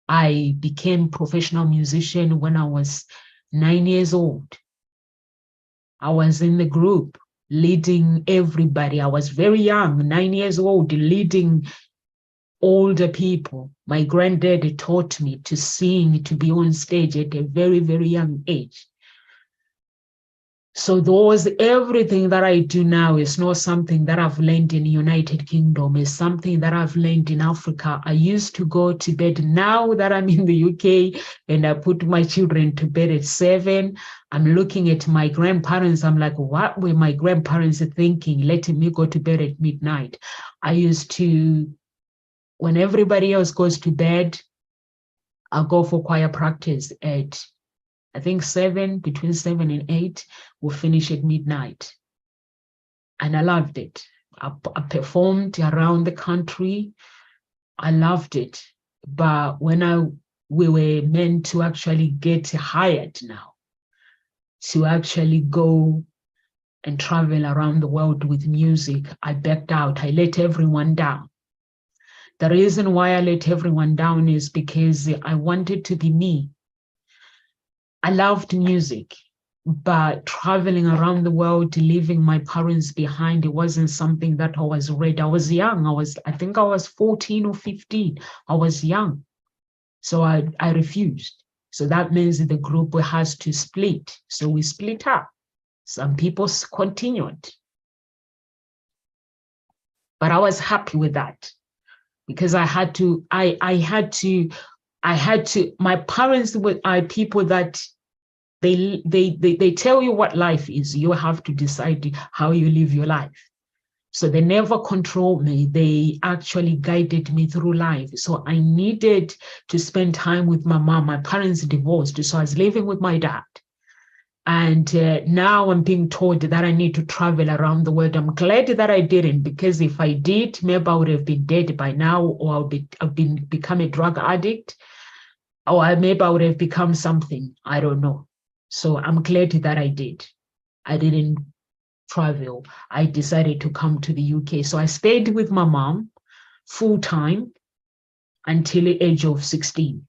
I became a professional musician when I was 9 years old. I was in the group leading everybody. I was very young, 9 years old, leading older people. My granddad taught me to sing, to be on stage at a very, very young age. So everything that I do now is not something that I've learned in the United Kingdom. It's something that I've learned in Africa. I used to go to bed. Now that I'm in the UK and I put my children to bed at 7, I'm looking at my grandparents. I'm like, what were my grandparents thinking, letting me go to bed at midnight? I used to, when everybody else goes to bed, I'll go for choir practice at, I think between 7 and 8, we'll finish at midnight. And I loved it. I performed around the country. I loved it. But when we were meant to actually get hired now, to actually go and travel around the world with music, I backed out. I let everyone down. The reason why I let everyone down is because I wanted to be me. I loved music, but traveling around the world, leaving my parents behind, it wasn't something that I was ready. I was young. I think I was 14 or 15. I was young. So I refused. So that means the group has to split. So we split up. Some people continued. But I was happy with that because my parents are people that they tell you what life is. You have to decide how you live your life. So they never controlled me. They actually guided me through life. So I needed to spend time with my mom. My parents divorced, so I was living with my dad. And now I'm being told that I need to travel around the world. I'm glad that I didn't, because if I did, maybe I would have been dead by now, or I've become a drug addict. or maybe I would have become something. I don't know. So I'm glad that I did. I didn't travel. I decided to come to the UK. So I stayed with my mom full time until the age of 16.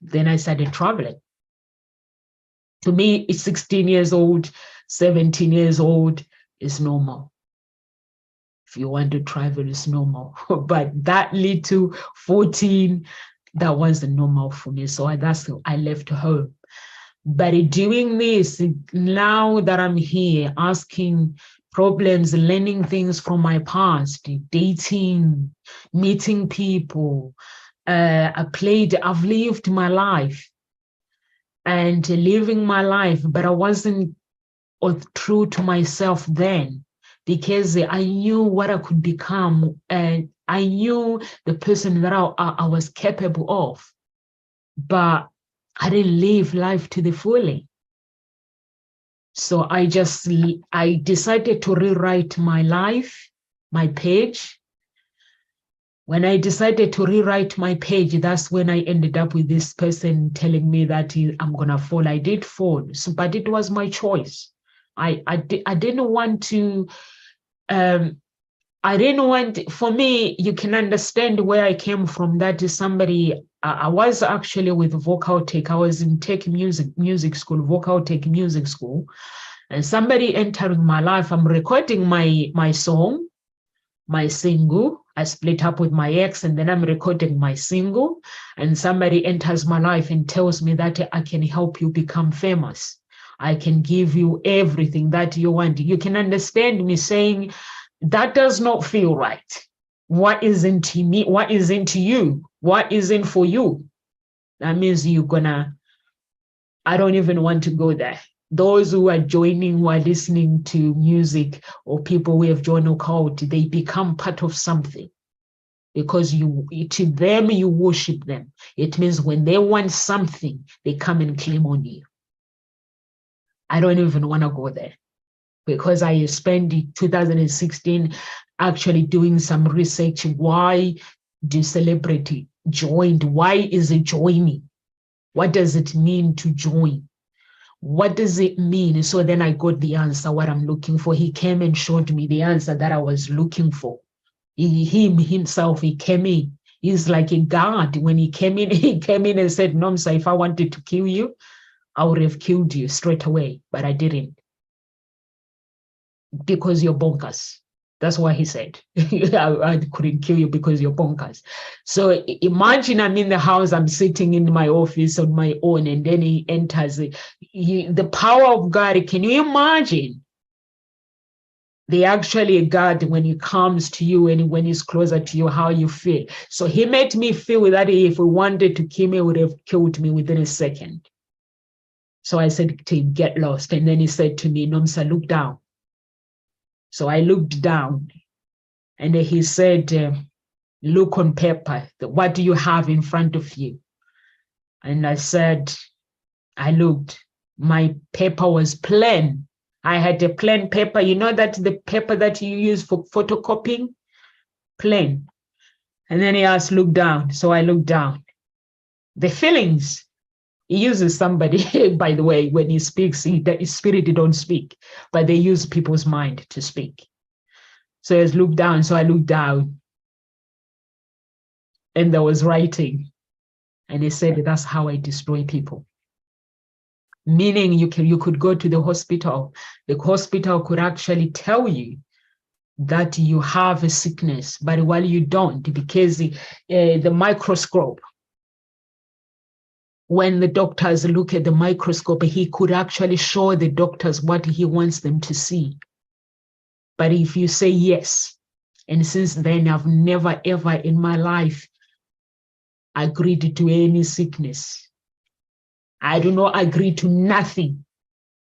Then I started traveling. To me, it's 16 years old, 17 years old is normal. If you want to travel, it's normal. But that little 14, that wasn't normal for me. So I left home. But doing this, now that I'm here, asking problems, learning things from my past, dating, meeting people, I've lived my life and living my life, but I wasn't true to myself then, because I knew what I could become, and I knew the person that I was capable of, but I didn't live life to the fully. So I decided to rewrite my life, my page. When I decided to rewrite my page, that's when I ended up with this person telling me that I'm gonna fall. I did fall, but it was my choice. I didn't want to. I didn't want. For me, you can understand where I came from. That is somebody. I was actually with vocal tech. I was in tech music school, vocal tech music school, and somebody entering my life. I'm recording my song, my single. I split up with my ex, and then I'm recording my single, and somebody enters my life and tells me that I can help you become famous. I can give you everything that you want. You can understand me saying, that does not feel right. What is into me? What is into you? What isn't for you? That means I don't even want to go there. Those who are joining, who are listening to music, or people who have joined a cult, they become part of something, because to them, you worship them. It means when they want something, they come and claim on you. I don't even want to go there, because I spent 2016 actually doing some research. Why do celebrity joined? Why is it joining? What does it mean to join? What does it mean? So then I got the answer, what I'm looking for. He came and showed me the answer that I was looking for. Himself, he came in. He's like a God. When he came in and said, Nomsa, if I wanted to kill you, I would have killed you straight away, but I didn't. Because you're bonkers. That's why he said, I couldn't kill you because you're bonkers. So imagine I'm in the house, I'm sitting in my office on my own, and then he enters. The power of God, can you imagine? They actually God, when he comes to you and when he's closer to you, how you feel. So he made me feel that if he wanted to kill me, he would have killed me within a second. So I said to him, get lost. And then he said to me, Nomsa, look down. So I looked down, and he said, look on paper. What do you have in front of you? And I said, I looked. My paper was plain. I had a plain paper. You know that the paper that you use for photocopying? Plain. And then he asked, look down. So I looked down. The feelings. He uses somebody, by the way, when he speaks, his spirit don't speak, but they use people's mind to speak. So he looked down. So I looked down, and there was writing. And he said, that's how I destroy people. Meaning you could go to the hospital. The hospital could actually tell you that you have a sickness, but while you don't, because the microscope, when the doctors look at the microscope, he could actually show the doctors what he wants them to see. But if you say yes, and since then I've never ever in my life agreed to any sickness. I do not agree to nothing.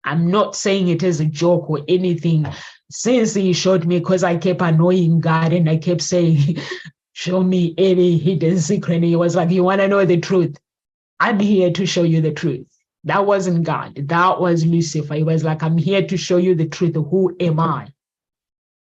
I'm not saying it as a joke or anything. Since he showed me, because I kept annoying God and I kept saying, show me any hidden secret. And he was like, you want to know the truth? I'm here to show you the truth. That wasn't God. That was Lucifer. He was like, I'm here to show you the truth. Who am I?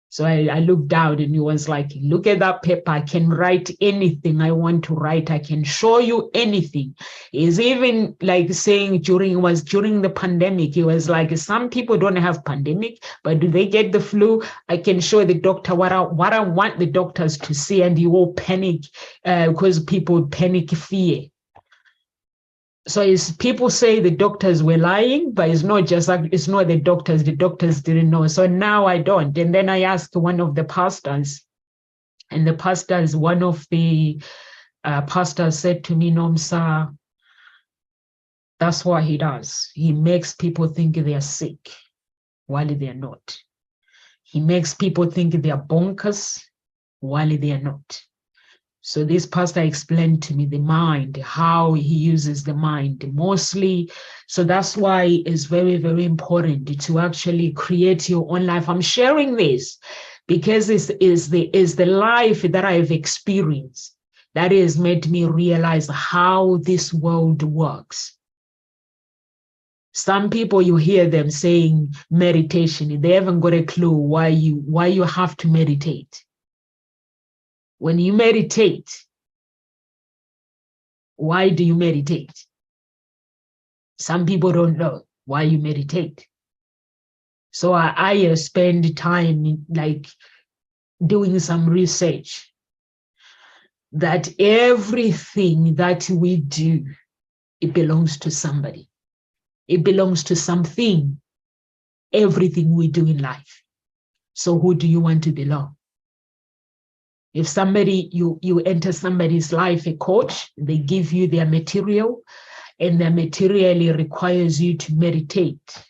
So I looked down and he was like, look at that paper. I can write anything I want to write. I can show you anything. He's even like saying during the pandemic, he was like, some people don't have pandemic, but do they get the flu? I can show the doctor what I want the doctors to see. And you all panic because people panic fear. So people say the doctors were lying, but it's not the doctors. The doctors didn't know. So now I don't. And then I asked one of the pastors, and one of the pastors said to me, Nomsa, that's what he does. He makes people think they are sick while they are not. He makes people think they are bonkers while they are not. So this pastor explained to me the mind, how he uses the mind mostly. So that's why it's very, very important to actually create your own life. I'm sharing this because it's the life that I've experienced that has made me realize how this world works. Some people, you hear them saying meditation, they haven't got a clue why you have to meditate. When you meditate, why do you meditate? Some people don't know why you meditate. So I spend time like doing some research that everything that we do, it belongs to somebody. It belongs to something, everything we do in life. So who do you want to belong? If somebody, you enter somebody's life, a coach, they give you their material, and their material requires you to meditate.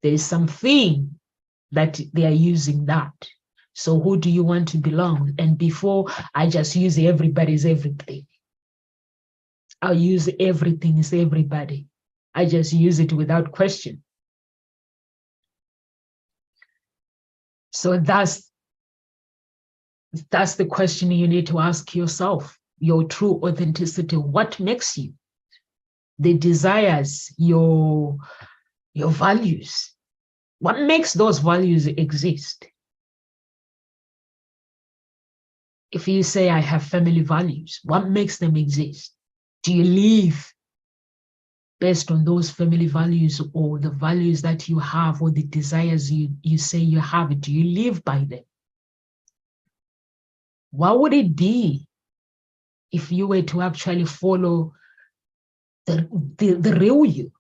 There's something that they are using that. So who do you want to belong? And before I just use everybody's everything. I'll use everything is everybody. I just use it without question. So that's the question you need to ask yourself, your true authenticity. What makes you? The desires, your values. What makes those values exist? If you say, I have family values, what makes them exist? Do you live based on those family values, or the values that you have, or the desires you say you have? Do you live by them? What would it be if you were to actually follow the real you?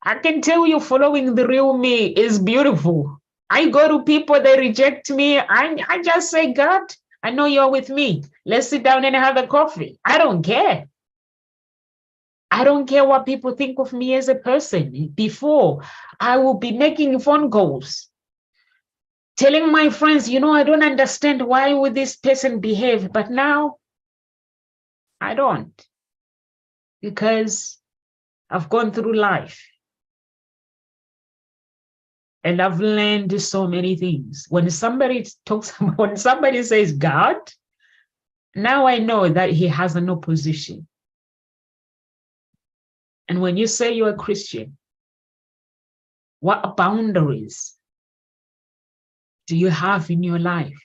I can tell you, following the real me is beautiful. I go to people, they reject me. I just say, God, I know you're with me. Let's sit down and have a coffee. I don't care. I don't care what people think of me as a person. Before, I will be making phone calls, telling my friends, I don't understand why would this person behave. But now, I don't. Because I've gone through life. And I've learned so many things. When somebody says God, now I know that he has an opposition. And when you say you're a Christian, what boundaries do you have in your life?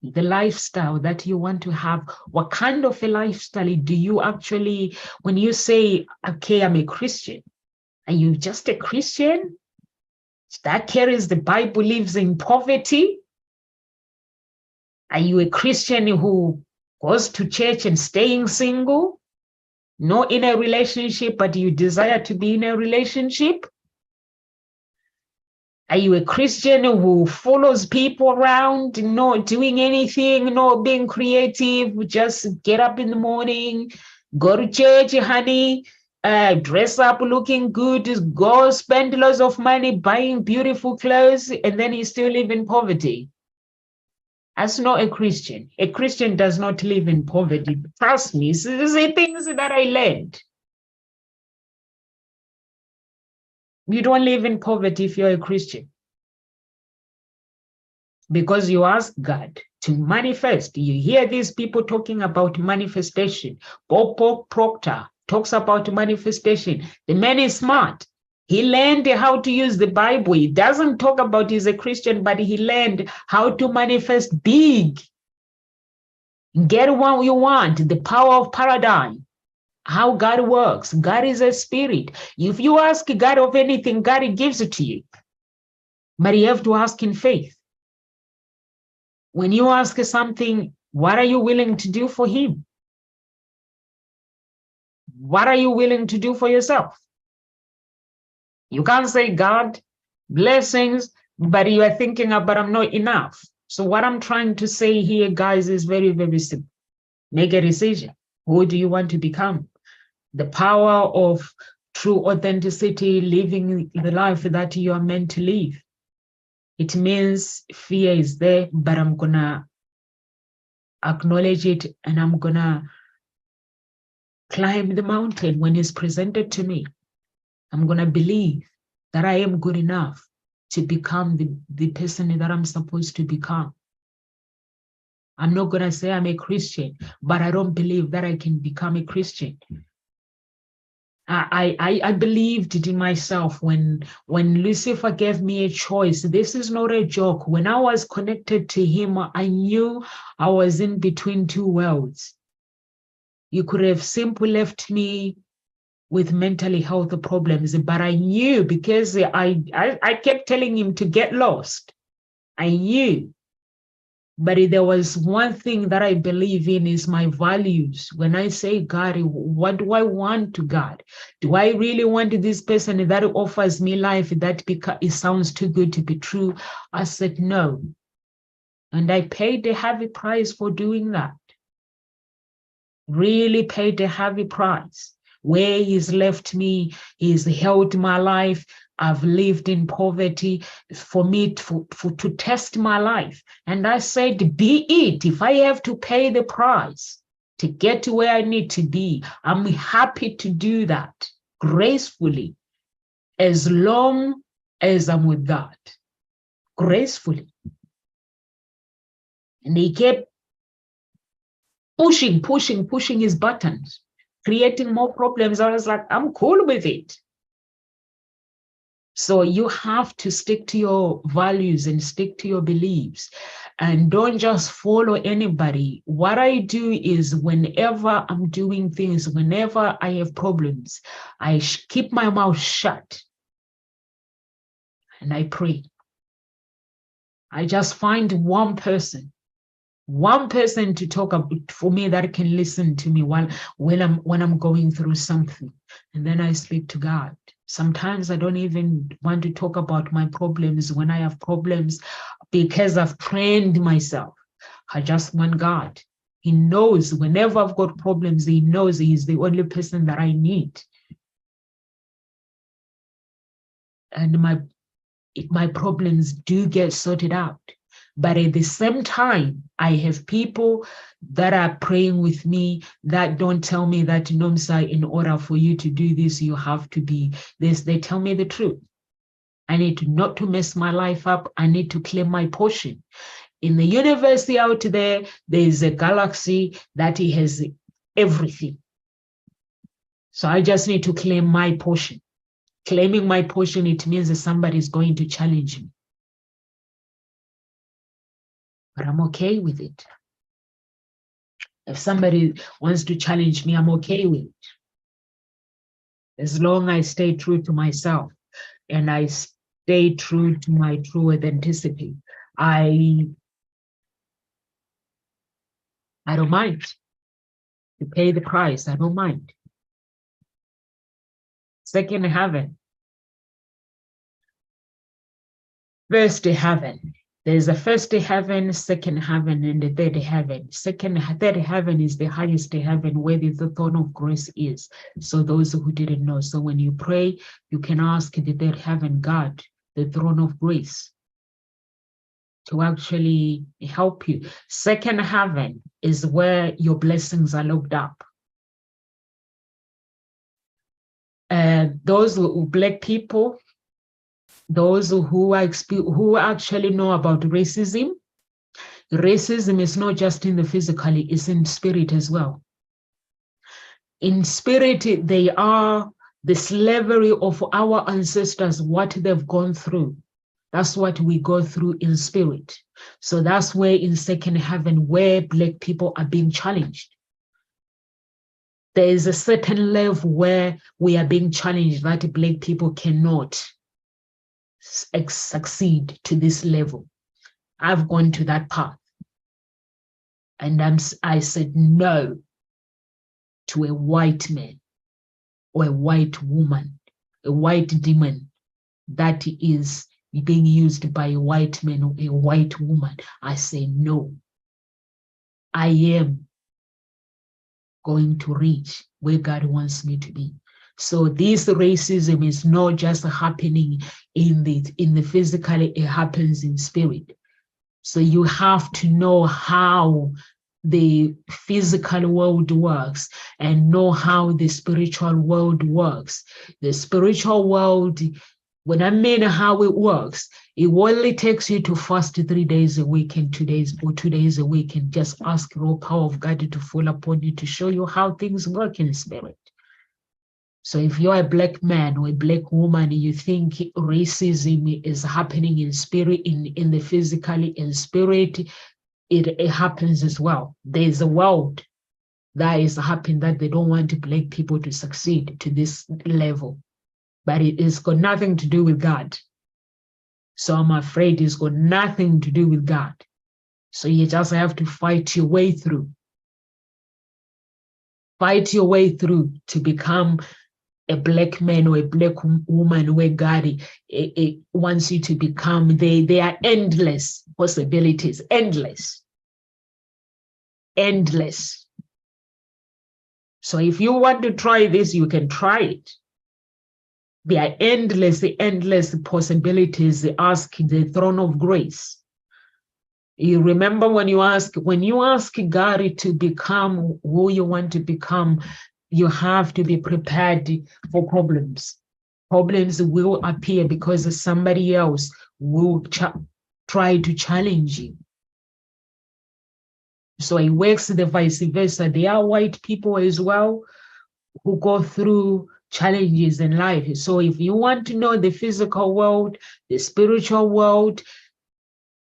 The lifestyle that you want to have, what kind of a lifestyle do you actually, when you say, okay, I'm a Christian, are you just a Christian that carries the Bible, lives in poverty? Are you a Christian who goes to church and staying single? Not in a relationship, but you desire to be in a relationship? Are you a Christian who follows people around, not doing anything, not being creative, just get up in the morning, go to church, honey, dress up looking good, go spend lots of money buying beautiful clothes, and then you still live in poverty? That's not a Christian. A Christian does not live in poverty. Trust me, these are things that I learned. You don't live in poverty if you're a Christian. Because you ask God to manifest. You hear these people talking about manifestation. Bob Proctor talks about manifestation. The man is smart. He learned how to use the Bible. He doesn't talk about he's a Christian, but he learned how to manifest big. Get what you want, the power of paradigm, how God works. God is a spirit. If you ask God of anything, God gives it to you. But you have to ask in faith. When you ask something, what are you willing to do for him? What are you willing to do for yourself? You can't say, God, blessings, but you are thinking, but I'm not enough. So what I'm trying to say here, guys, is very, very simple. Make a decision. Who do you want to become? The power of true authenticity, living the life that you are meant to live. It means fear is there, but I'm going to acknowledge it, and I'm going to climb the mountain when it's presented to me. I'm going to believe that I am good enough to become the person that I'm supposed to become. I'm not going to say I'm a Christian, but I don't believe that I can become a Christian. I believed it in myself when Lucifer gave me a choice. This is not a joke. When I was connected to him, I knew I was in between two worlds. You could have simply left me with mental health problems, but I knew, because I kept telling him to get lost. I knew. But there was one thing that I believe in, is my values. When I say, God, what do I want to God? Do I really want this person that offers me life that it sounds too good to be true? I said no. And I paid a heavy price for doing that. Really paid a heavy price. Where he's left me, he's held my life. I've lived in poverty for me to test my life. And I said, be it. If I have to pay the price to get to where I need to be, I'm happy to do that gracefully, as long as I'm with God. Gracefully. And he kept pushing his buttons, creating more problems. I was like, I'm cool with it. So you have to stick to your values and stick to your beliefs, and don't just follow anybody. What I do is, whenever I'm doing things, whenever I have problems, I keep my mouth shut and I pray. I just find one person to talk about for me, that can listen to me when I'm going through something, and then I speak to God. Sometimes I don't even want to talk about my problems when I have problems, because I've trained myself. I just want God. He knows whenever I've got problems, he knows he's the only person that I need. And my problems do get sorted out. But at the same time, I have people that are praying with me that don't tell me that, Nomsa, in order for you to do this, you have to be this. They tell me the truth. I need not to mess my life up. I need to claim my portion. In the universe out there, there is a galaxy that has everything. So I just need to claim my portion. Claiming my portion, it means that somebody is going to challenge me. But I'm okay with it. If somebody wants to challenge me, I'm okay with it. As long as I stay true to myself and I stay true to my true authenticity, I don't mind to pay the price. I don't mind. Second heaven. First heaven. There's a first heaven, second heaven, and the third heaven. Third heaven is the highest heaven, where the throne of grace is. So those who didn't know. So when you pray, you can ask the third heaven, God, the throne of grace, to actually help you. Second heaven is where your blessings are locked up. Those Black people, those who actually know about racism is not just in the physically, it's in spirit as well. In spirit, they are The slavery of our ancestors, what they've gone through, that's what we go through in spirit. So that's where in second heaven, where Black people are being challenged. There is a certain level where we are being challenged that Black people cannot succeed to this level. I've gone to that path. And I said no to a white man or a white woman, a white demon that is being used by a white man or a white woman. I say no. I am going to reach where God wants me to be. So this racism is not just happening in the physical, it happens in spirit. So you have to know how the physical world works and know how the spiritual world works. The spiritual world, when I mean how it works, it only takes you to fast 3 days a week and 2 days or 2 days a week and just ask the raw power of God to fall upon you to show you how things work in spirit. So if you're a Black man or a Black woman, you think racism is happening in spirit, in the physically, in spirit, it happens as well. There's a world that is happening that they don't want Black people to succeed to this level. But it's got nothing to do with God. So I'm afraid it's got nothing to do with God. So you just have to fight your way through. Fight your way through to become a Black man or a Black woman where God it wants you to become. They are endless possibilities, endless. Endless. So if you want to try this, you can try it. There are endless possibilities. Ask the throne of grace. You remember when you ask God to become who you want to become, you have to be prepared for problems. Problems will appear because somebody else will try to challenge you. So it works the vice versa. There are white people as well who go through challenges in life. So if you want to know the physical world, the spiritual world,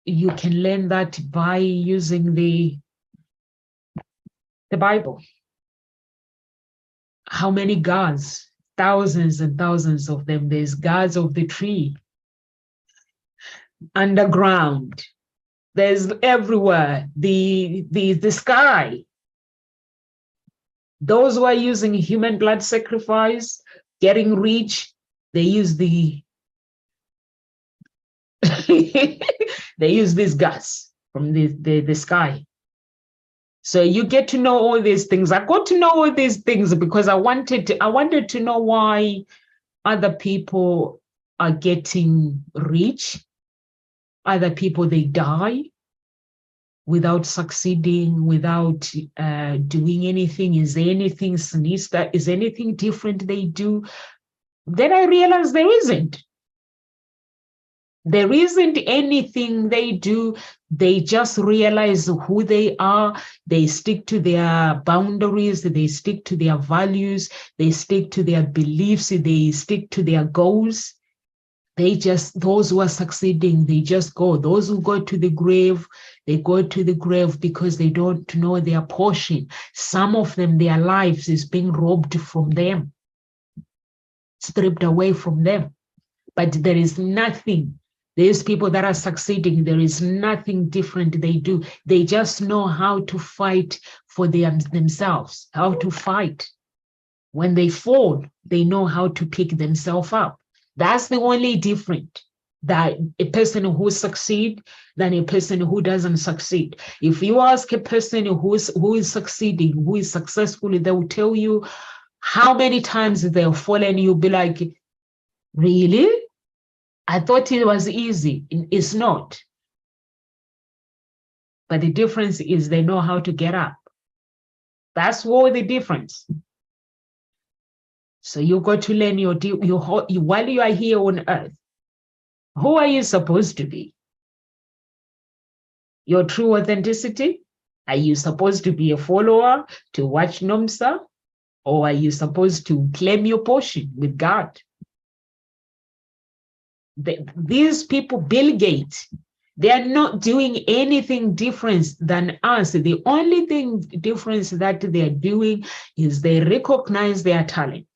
you can learn that by using the Bible. How many gods? Thousands and thousands of them. There's gods of the tree, underground. There's everywhere. The sky. Those who are using human blood sacrifice, getting rich, they use they use these gas from the sky. So you get to know all these things. I got to know all these things because I wanted to know why other people are getting rich. Other people, they die without succeeding, without doing anything. Is there anything sinister? Is anything different they do? Then I realized there isn't. There isn't anything they do. They just realize who they are. They stick to their boundaries. They stick to their values. They stick to their beliefs. They stick to their goals. Those who are succeeding, they just go. Those who go to the grave, they go to the grave because they don't know their portion. Some of them, their lives is being robbed from them, stripped away from them. But there is nothing. These people that are succeeding, there is nothing different they do. They just know how to fight for themselves, how to fight. When they fall, they know how to pick themselves up. That's the only difference, that a person who succeeds than a person who doesn't succeed. If you ask a person who is succeeding, who is successful, they will tell you how many times they've fallen. You'll be like, really? I thought it was easy. It's not. But the difference is they know how to get up. That's all the difference. So you got to learn while you are here on earth, who are you supposed to be? Your true authenticity? Are you supposed to be a follower, to watch NOMSA? Or are you supposed to claim your portion with God? These people, Bill Gates, they are not doing anything different than us. The only thing difference that they are doing is they recognize their talent.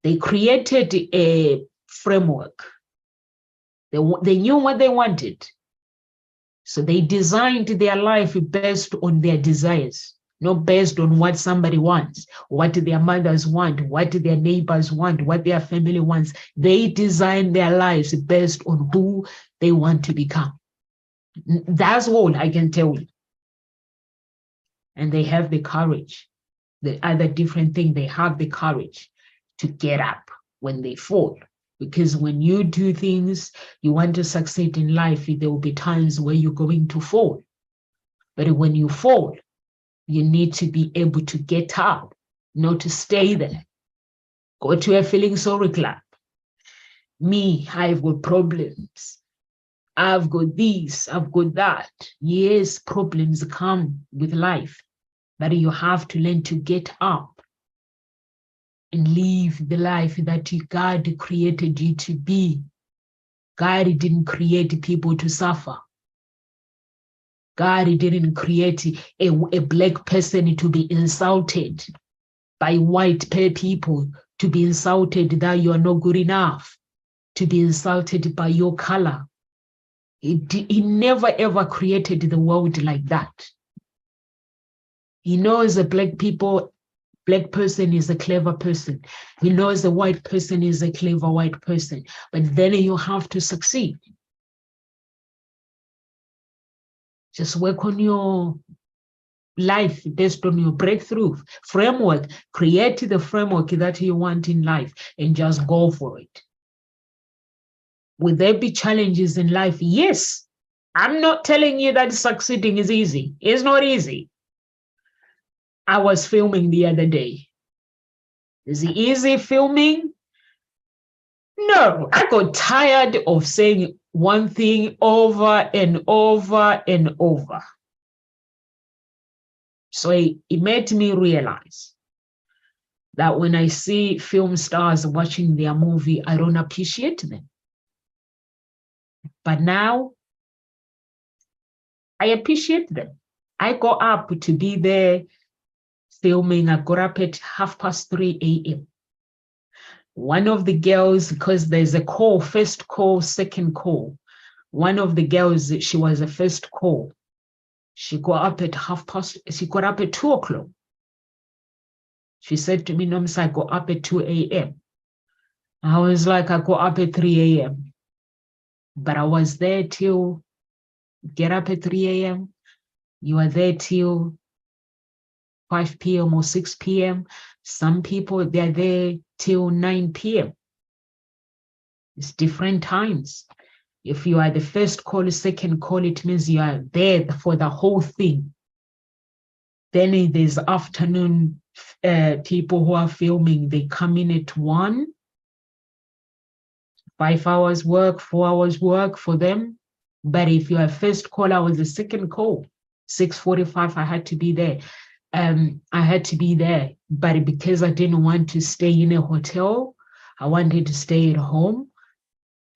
They created a framework. They knew what they wanted. So they designed their life based on their desires, not based on what somebody wants, what their mothers want, what their neighbors want, what their family wants. They design their lives based on who they want to become. That's all I can tell you. And they have the courage. The other different thing, they have the courage to get up when they fall. Because when you do things, you want to succeed in life, there will be times where you're going to fall. But when you fall, you need to be able to get up, not to stay there. Go to a feeling sorry club. Me, I've got problems. I've got this, I've got that. Yes, problems come with life, but you have to learn to get up and live the life that God created you to be. God didn't create people to suffer. God didn't create a black person to be insulted by white people, to be insulted that you are not good enough, to be insulted by your color. He never ever created the world like that. He knows a black person is a clever person. He knows a white person is a clever white person. But then you have to succeed. Just work on your life based on your breakthrough framework. Create the framework that you want in life and just go for it. Will there be challenges in life? Yes. I'm not telling you that succeeding is easy. It's not easy. I was filming the other day. Is it easy filming? No, I got tired of saying one thing over and over and over. So it made me realize that when I see film stars watching their movie, I don't appreciate them. But now I appreciate them. I go up to be there filming. I got up at 3:30 a.m. One of the girls, because there's a call, first call, second call. One of the girls, she was a first call. She got up at 2 o'clock. She said to me, Noms, I got up at 2 a.m. I was like, I got up at 3 a.m. But I was there till, get up at 3 a.m. You are there till 5 p.m. or 6 p.m. Some people, they're there till 9 p.m. It's different times. If you are the first call, second call, it means you are there for the whole thing. Then there's afternoon people who are filming. They come in at 1, 5 hours work, 4 hours work for them. But if you are first call, I was the second call. 6:45, I had to be there. I had to be there. But because I didn't want to stay in a hotel, I wanted to stay at home.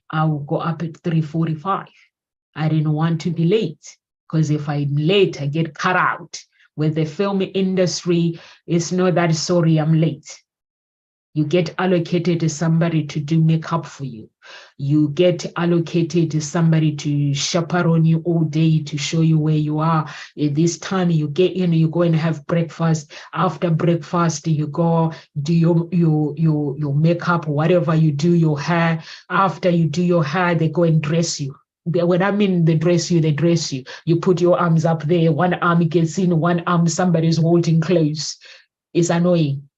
I will go up at 3:45. I didn't want to be late, because if I'm late, I get cut out. With the film industry, it's not that, sorry, I'm late. You get allocated to somebody to do makeup for you. You get allocated to somebody to chaperone you all day to show you where you are. At this time, you get in, you go and have breakfast. After breakfast, you go do your makeup, whatever you do, your hair. After you do your hair, they go and dress you. When I mean they dress you, they dress you. You put your arms up there. One arm gets in, one arm somebody's holding close. It's annoying.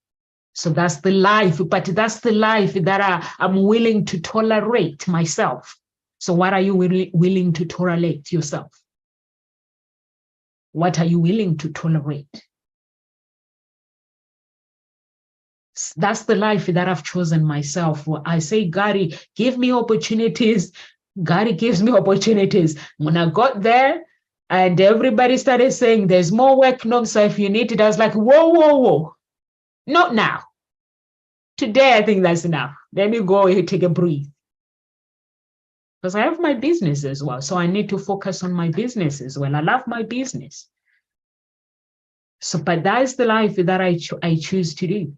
So that's the life, but that's the life that I'm willing to tolerate myself. So what are you willing to tolerate yourself? What are you willing to tolerate? That's the life that I've chosen myself. I say, God, give me opportunities. God gives me opportunities. When I got there and everybody started saying, there's more work, no, so if you need it, I was like, whoa, whoa, whoa. Not now. Today, I think that's enough. Let me go and take a breathe. Because I have my business as well. So I need to focus on my business as well. I love my business. So, but that is the life that I choose to do.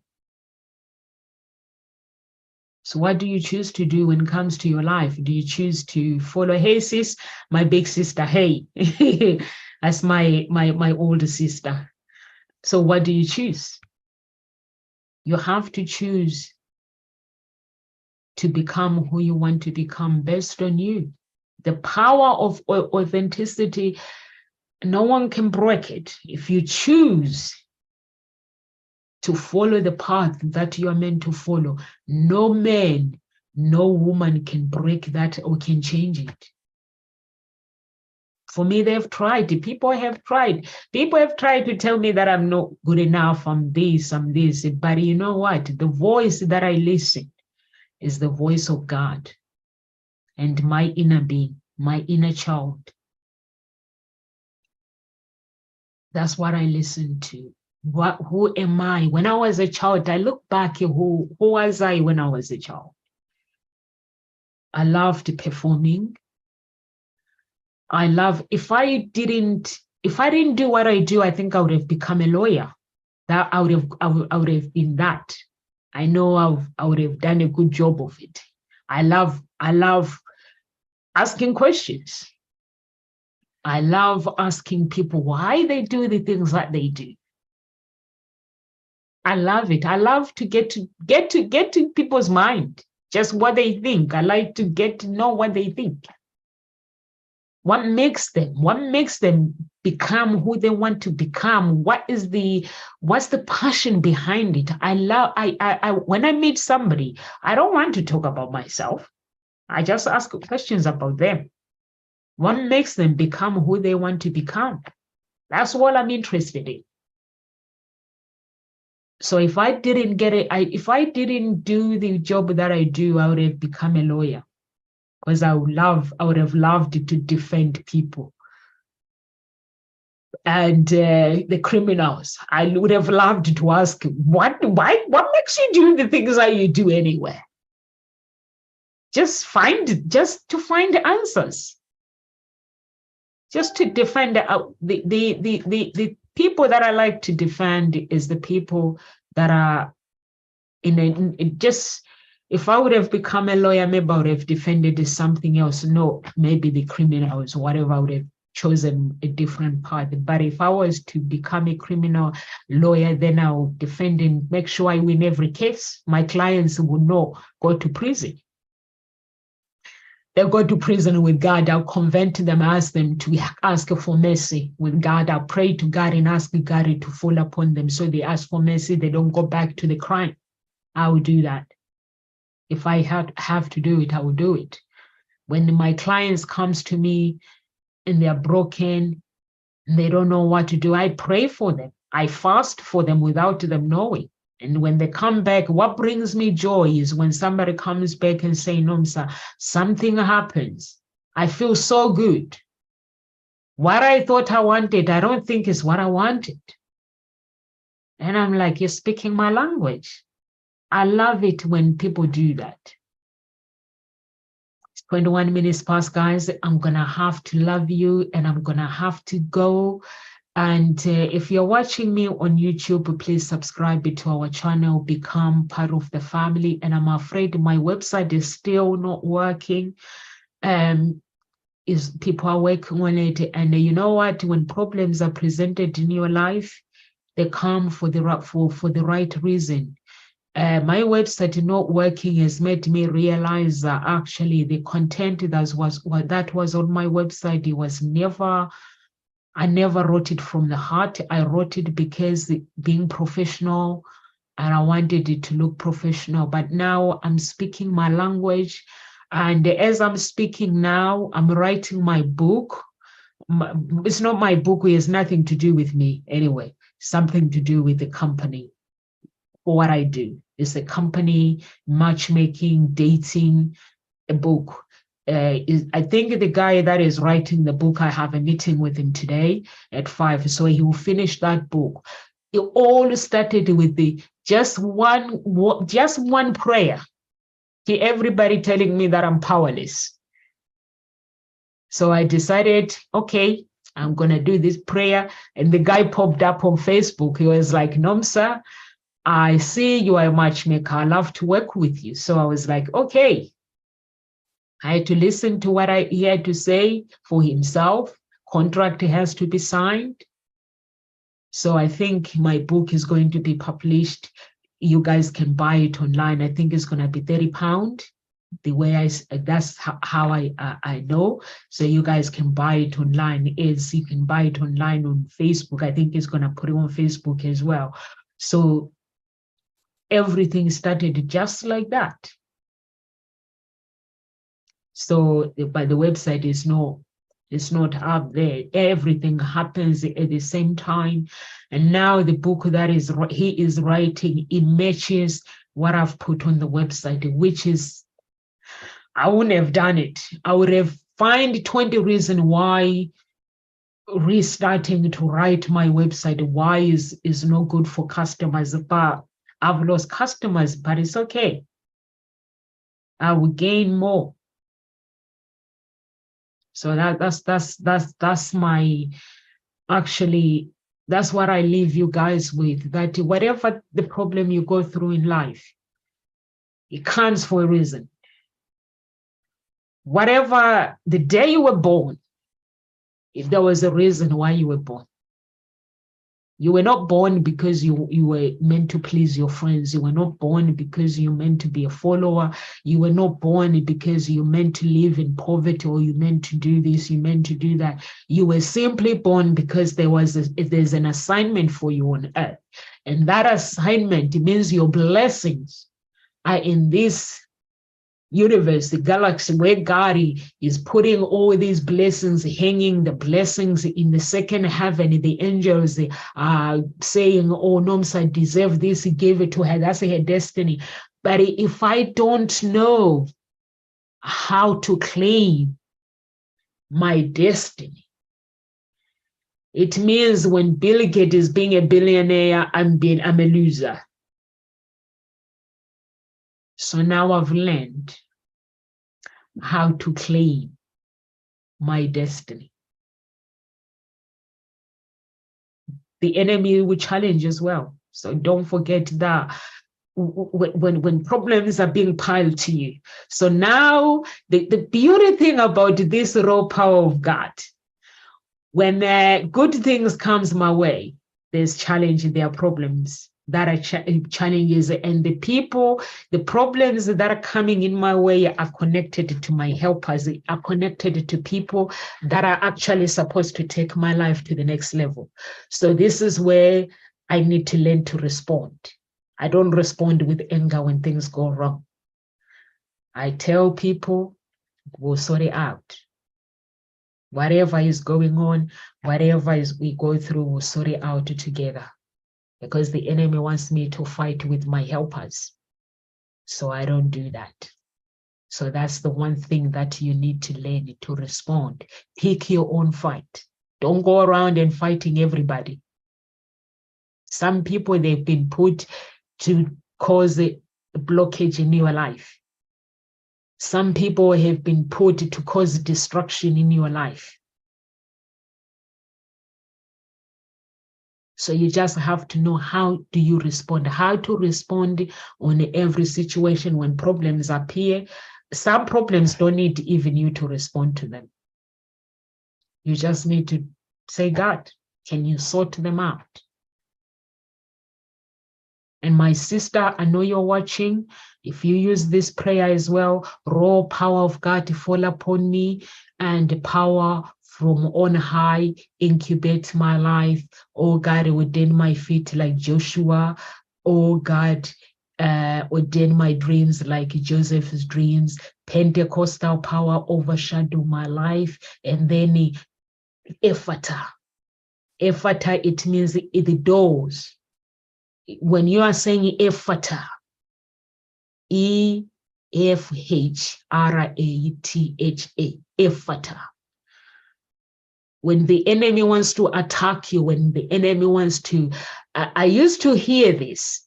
So what do you choose to do when it comes to your life? Do you choose to follow, hey sis, my big sister, hey, that's my older sister. So what do you choose? You have to choose to become who you want to become based on you. The power of authenticity, no one can break it. If you choose to follow the path that you are meant to follow, no man, no woman can break that or can change it. For me, they've tried. People have tried. People have tried to tell me that I'm not good enough, I'm this. But you know what? The voice that I listen is the voice of God and my inner being, my inner child. That's what I listen to. Who am I? When I was a child, I look back at who was I when I was a child? I loved performing. If I didn't do what I do, I think I would have become a lawyer. That I would have been that. I know I would have done a good job of it. I love asking questions. I love asking people why they do the things that they do. I love it. I love to get to people's mind, just what they think. I like to get to know what they think. What makes them become who they want to become? What's the passion behind it? When I meet somebody, I don't want to talk about myself. I just ask questions about them. What makes them become who they want to become? That's what I'm interested in. So if I didn't get it, if I didn't do the job that I do, I would have become a lawyer, because I would have loved to defend people and the criminals. I would have loved to ask, what makes you do the things that you do anyway? Just to find answers. Just to defend the people that I like to defend is the people that are if I would have become a lawyer, maybe I would have defended something else. No, maybe the criminals, whatever, I would have chosen a different path. But if I was to become a criminal lawyer, then I'll defend and make sure I win every case. My clients will not go to prison. They'll go to prison with God. I'll convert them, ask them to ask for mercy with God. I'll pray to God and ask God to fall upon them. So they ask for mercy, they don't go back to the crime. I will do that. If I have to do it, I will do it. When my clients comes to me and they're broken, and they don't know what to do, I pray for them. I fast for them without them knowing. And when they come back, what brings me joy is when somebody comes back and say, Nomsa, something happens. I feel so good. What I thought I wanted, I don't think is what I wanted. And I'm like, you're speaking my language. I love it when people do that. It's 21 minutes past, guys. I'm going to have to love you and I'm going to have to go. And if you're watching me on YouTube, please subscribe to our channel, become part of the family. And I'm afraid my website is still not working. People are working on it. And you know what? When problems are presented in your life, they come for the right reason. My website not working has made me realize that actually the content that was on my website, it was I never wrote it from the heart. I wrote it because being professional, and I wanted it to look professional. But now I'm speaking my language. And as I'm speaking now, I'm writing my book. It's not my book. It has nothing to do with me anyway. Something to do with the company. For what I do. It's a company, matchmaking, dating, a book. I think the guy that is writing the book, I have a meeting with him today at 5. So he will finish that book. It all started with the just one prayer. Everybody telling me that I'm powerless. So I decided, okay, I'm going to do this prayer. And the guy popped up on Facebook. He was like, Nomsa, I see you are a matchmaker. I love to work with you. So I was like, okay. I had to listen to what he had to say for himself. Contract has to be signed. So I think my book is going to be published. You guys can buy it online. I think it's going to be £30. The way that's how I know. So you guys can buy it online. You can buy it online on Facebook. I think it's going to put it on Facebook as well. So everything started just like that. So, but the website is not up there. Everything happens at the same time. And now the book that he is writing, it matches what I've put on the website, which is, I wouldn't have done it. I would have find 20 reasons why restarting to write my website, why is no good for customers. But I've lost customers, but it's okay. I will gain more. So that's my, actually, that's what I leave you guys with, that whatever the problem you go through in life, it comes for a reason. Whatever the day you were born, if there was a reason why you were born. You were not born because you were meant to please your friends. You were not born because you meant to be a follower. You were not born because you meant to live in poverty, or you meant to do this, you meant to do that. You were simply born because there's an assignment for you on earth. And that assignment means your blessings are in this universe, the galaxy, where God is putting all these blessings, hanging the blessings in the second heaven. The angels are saying, oh, Nomsa deserve this, he gave it to her, that's her destiny. But if I don't know how to claim my destiny, it means when Bill Gates is being a billionaire, I'm a loser. So now I've learned how to claim my destiny. The enemy will challenge as well. So don't forget that when problems are being piled to you. So now the beauty thing about this raw power of God, when good things comes my way, there's challenge, there are problems that are challenges, and the problems that are coming in my way are connected to my helpers, are connected to people that are actually supposed to take my life to the next level. So this is where I need to learn to respond. I don't respond with anger when things go wrong. I tell people, we'll sort it out. Whatever is going on, whatever we go through, we'll sort it out together. Because the enemy wants me to fight with my helpers. So I don't do that. So that's the one thing that you need to learn, to respond. Pick your own fight. Don't go around and fighting everybody. Some people, they've been put to cause a blockage in your life. Some people have been put to cause destruction in your life. So you just have to know, how do you respond, how to respond on every situation when problems appear. Some problems don't need even you to respond to them. You just need to say, God, can you sort them out? And my sister, I know you're watching. If you use this prayer as well, raw power of God to fall upon me, and power from on high incubate my life. Oh God, ordain my feet like Joshua. Oh God, ordain my dreams like Joseph's dreams. Pentecostal power overshadow my life. And then Ephata. Ephata, it means the doors. When you are saying Ephata, Efhrata, Ephata, when the enemy wants to attack you, when the enemy wants to, I used to hear this.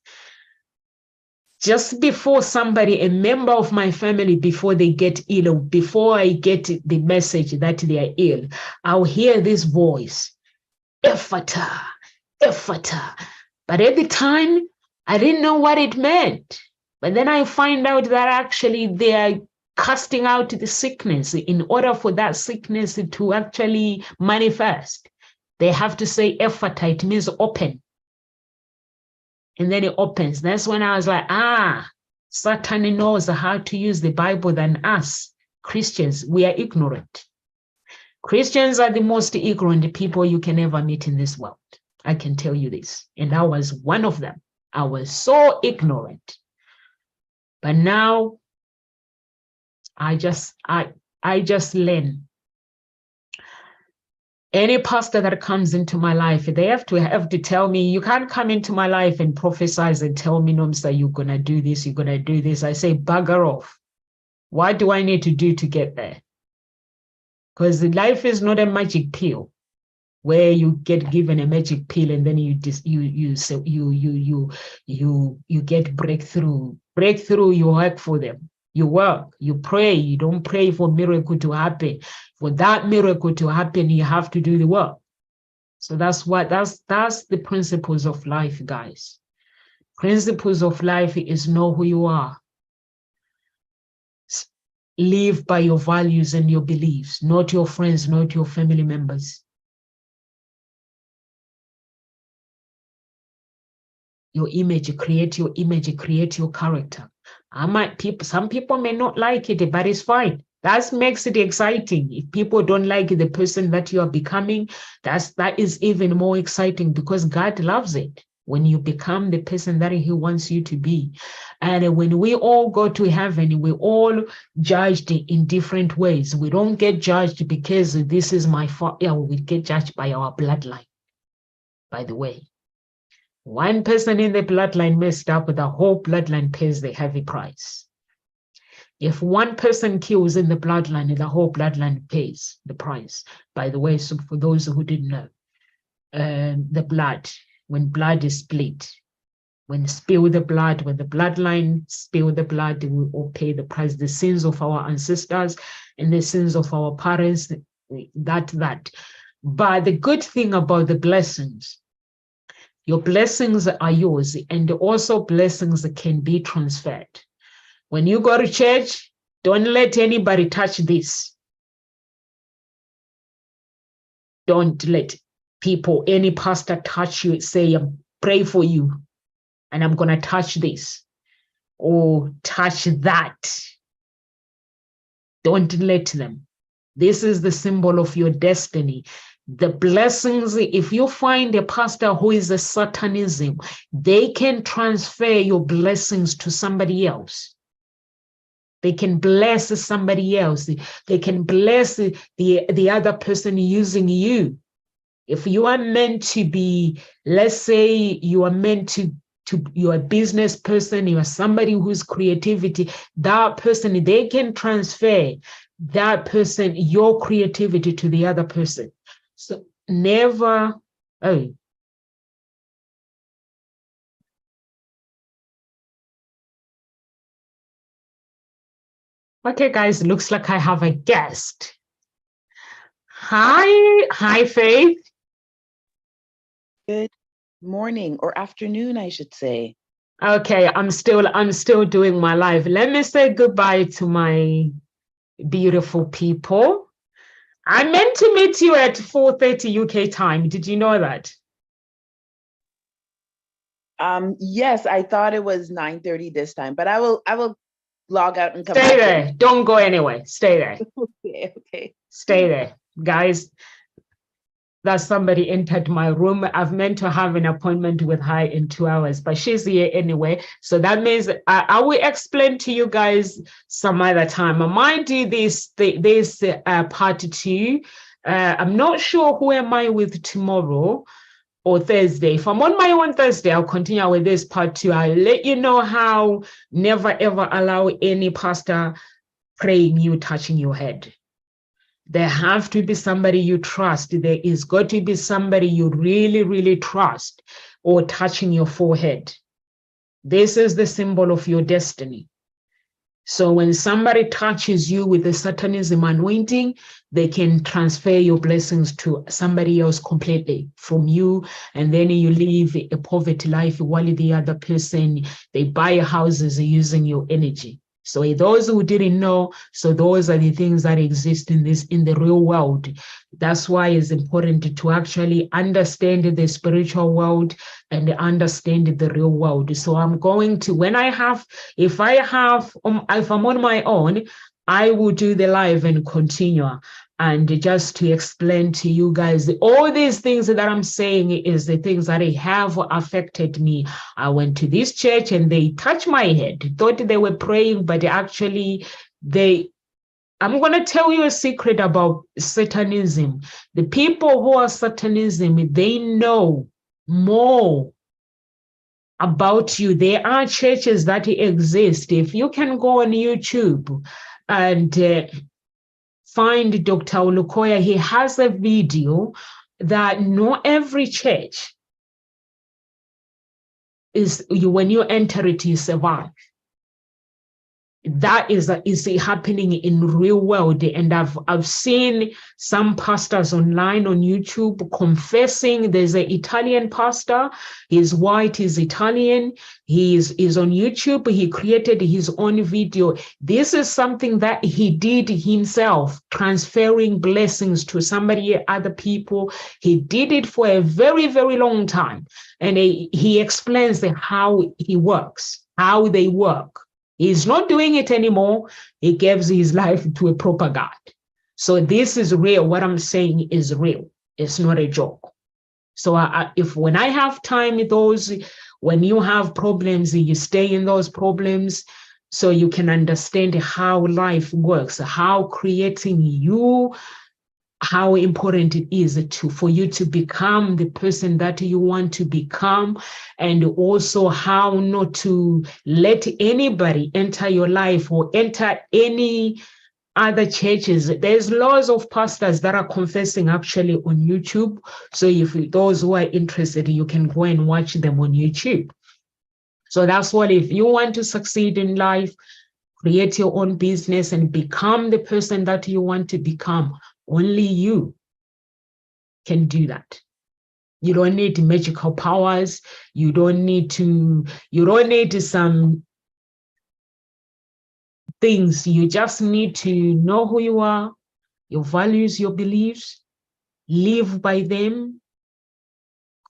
Just before somebody, a member of my family, before they get ill, before I get the message that they are ill, I'll hear this voice, Ephata, Ephata. But at the time, I didn't know what it meant. But then I find out that actually they are casting out the sickness. In order for that sickness to actually manifest, they have to say Ephata, it means open. And then it opens. That's when I was like, Satan knows how to use the Bible than us. Christians, we are ignorant. Christians are the most ignorant people you can ever meet in this world. I can tell you this. And I was one of them. I was so ignorant. But now I just learn. Any pastor that comes into my life, they have to tell me, you can't come into my life and prophesize and tell me, Nomsa, you're going to do this, you're going to do this. I say, bugger off. What do I need to do to get there? Because life is not a magic pill where you get given a magic pill and then you get breakthrough. Breakthrough, you work for them. You work, you pray, you don't pray for miracle to happen. For that miracle to happen, you have to do the work. So that's the principles of life, guys. Principles of life is know who you are. Live by your values and your beliefs, not your friends, not your family members. Your image, create your image, create your character. Some people may not like it, but it's fine. That makes it exciting. If people don't like the person that you are becoming, that is even more exciting because God loves it when you become the person that he wants you to be. And when we all go to heaven, we all judged in different ways. We don't get judged because this is my fault. Yeah, we get judged by our bloodline, by the way. One person in the bloodline messed up, the whole bloodline pays the heavy price. If one person kills in the bloodline, the whole bloodline pays the price. By the way, so for those who didn't know, the blood, when blood is split, when spill the blood, when the bloodline spill the blood, we all pay the price. The sins of our ancestors and the sins of our parents, that. But the good thing about the blessings, your blessings are yours, and also blessings can be transferred. When you go to church, don't let anybody touch this. Don't let people, any pastor touch you, say, pray for you, and I'm going to touch this or touch that. Don't let them. This is the symbol of your destiny. The blessings, if you find a pastor who is a satanism, they can transfer your blessings to somebody else. They can bless somebody else. They can bless the other person using you. If you are meant to be, let's say you are meant to you're a business person, you are somebody who's creativity, that person, they can transfer that person, your creativity to the other person. So never, oh. Okay, guys, looks like I have a guest. Hi, Faith.
Good morning or afternoon, I should say.
Okay, I'm still doing my live. Let me say goodbye to my beautiful people. I meant to meet you at 4:30 UK time. Did you know that?
Yes, I thought it was 9:30 this time, but I will log out and come
back. Stay
back
there. Don't go anywhere. Stay there.
Okay.
Stay there. Guys, that somebody entered my room. I've meant to have an appointment with her in 2 hours, but she's here anyway. So that means I will explain to you guys some other time. I might do this part 2. I'm not sure who am I with tomorrow or Thursday. If I'm on my own Thursday, I'll continue with this part 2. I'll let you know how never ever allow any pastor praying you touching your head. There have to be somebody you trust. There is got to be somebody you really, really trust, or touching your forehead. This is the symbol of your destiny. So when somebody touches you with the Satanism anointing, they can transfer your blessings to somebody else completely from you. And then you live a poverty life while the other person, they buy houses using your energy. So those who didn't know, so those are the things that exist in the real world. That's why it's important to actually understand the spiritual world and understand the real world. So I'm going to, if I'm on my own, I will do the live and continue. And just to explain to you guys, all these things that I'm saying is the things that have affected me. I went to this church and they touched my head, thought they were praying, but actually I'm going to tell you a secret about Satanism. The people who are Satanism, they know more about you. There are churches that exist. If you can go on YouTube and find Dr. Olukoya, he has a video that not every church is, when you enter it, you survive. That is happening in real world. And I've seen some pastors online on YouTube confessing. There's an Italian pastor, he's white, he's Italian, he's on YouTube, he created his own video. This is something that he did himself, transferring blessings to other people. He did it for a very, very long time. And he explains how he works, how they work. He's not doing it anymore. He gives his life to a proper God. So this is real. What I'm saying is real. It's not a joke. So when I have time, when you have problems, you stay in those problems so you can understand how life works, how creating you, how important it is for you to become the person that you want to become, and also how not to let anybody enter your life or enter any other churches. There's lots of pastors that are confessing actually on YouTube. So if those who are interested, you can go and watch them on YouTube. So that's what, if you want to succeed in life, create your own business and become the person that you want to become, only you can do that. You don't need magical powers. You don't need some things. You just need to know who you are, your values, your beliefs, live by them,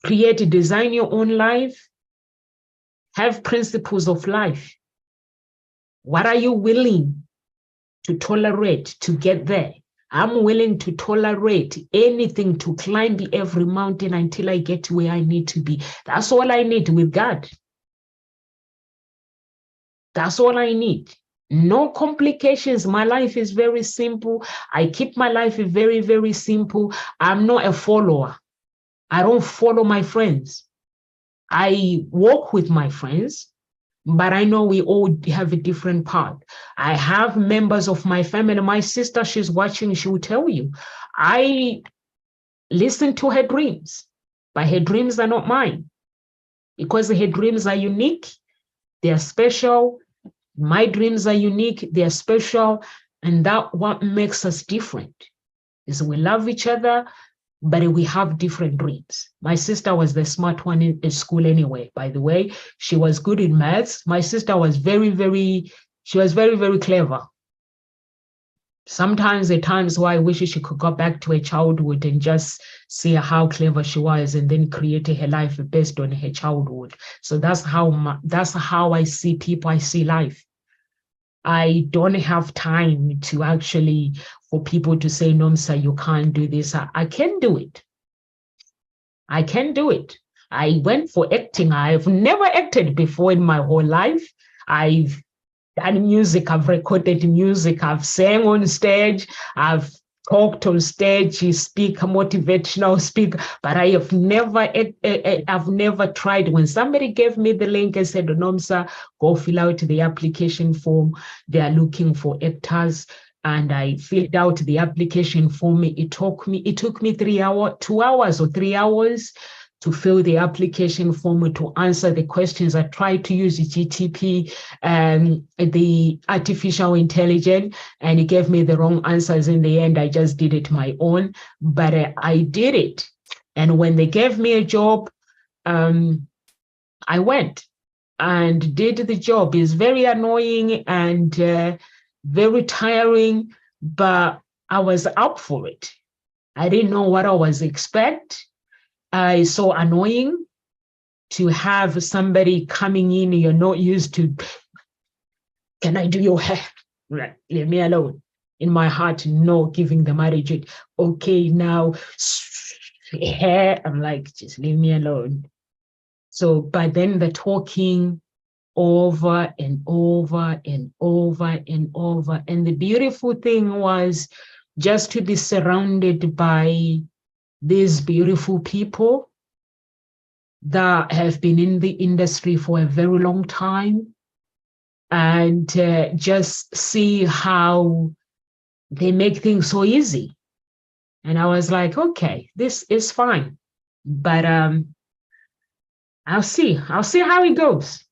design your own life, have principles of life. What are you willing to tolerate to get there? I'm willing to tolerate anything, to climb every mountain until I get to where I need to be. That's all I need with God. That's all I need. No complications. My life is very simple. I keep my life very, very simple. I'm not a follower. I don't follow my friends. I walk with my friends, but I know we all have a different path. I have members of my family. My sister, she's watching, she will tell you, I listen to her dreams, but her dreams are not mine, because her dreams are unique. They are special. My dreams are unique. They are special. And that what makes us different is we love each other, but we have different dreams. My sister was the smart one in school anyway, by the way. She was good in maths. My sister was very, very clever. Sometimes at times why I wish she could go back to her childhood and just see how clever she was and then create her life based on her childhood. So that's how I see people, I see life. I don't have time to actually, for people to say, Nomsa, you can't do this. I can do it. I can do it. I went for acting. I've never acted before in my whole life. I've done music. I've recorded music. I've sang on stage. I've talked on stage, speak, motivational speak, but I've never tried. When somebody gave me the link and said, Nomsa, go fill out the application form. They are looking for actors. and I filled out the application form. It took me 2 hours or 3 hours to fill the application form, to answer the questions. I tried to use the GTP and the artificial intelligence, and it gave me the wrong answers in the end. I just did it my own, but I did it. And when they gave me a job, I went and did the job. It's very annoying and very tiring, but I was up for it. I didn't know what I was expect. It's so annoying to have somebody coming in you're not used to. Can I do your hair? Right, leave me alone. In my heart, no, giving them attitude. Okay, now hair. I'm like, just leave me alone. So, but then the talking over and over and over and over. And the beautiful thing was just to be surrounded by these beautiful people that have been in the industry for a very long time, and just see how they make things so easy. And I was like, okay, this is fine, but I'll see how it goes.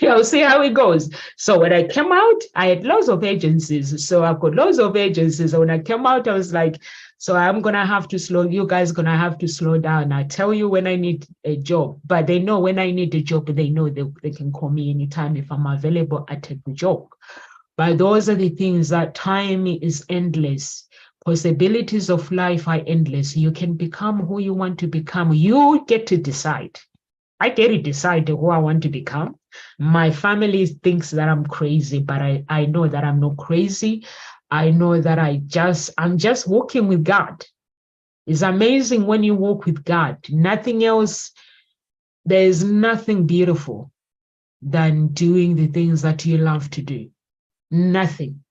I'll see how it goes. So when I came out, I had lots of agencies. So I've got lots of agencies. So when I came out, I was like, so you guys gonna have to slow down. I tell you when I need a job, but they know when I need a job, they know they can call me anytime. If I'm available, I take the job. But those are the things, that time is endless. Possibilities of life are endless. You can become who you want to become. You get to decide. I get to decide who I want to become. My family thinks that I'm crazy, but I know that I'm not crazy. I know that I'm just walking with God. It's amazing when you walk with God. Nothing else, there's nothing beautiful than doing the things that you love to do. Nothing.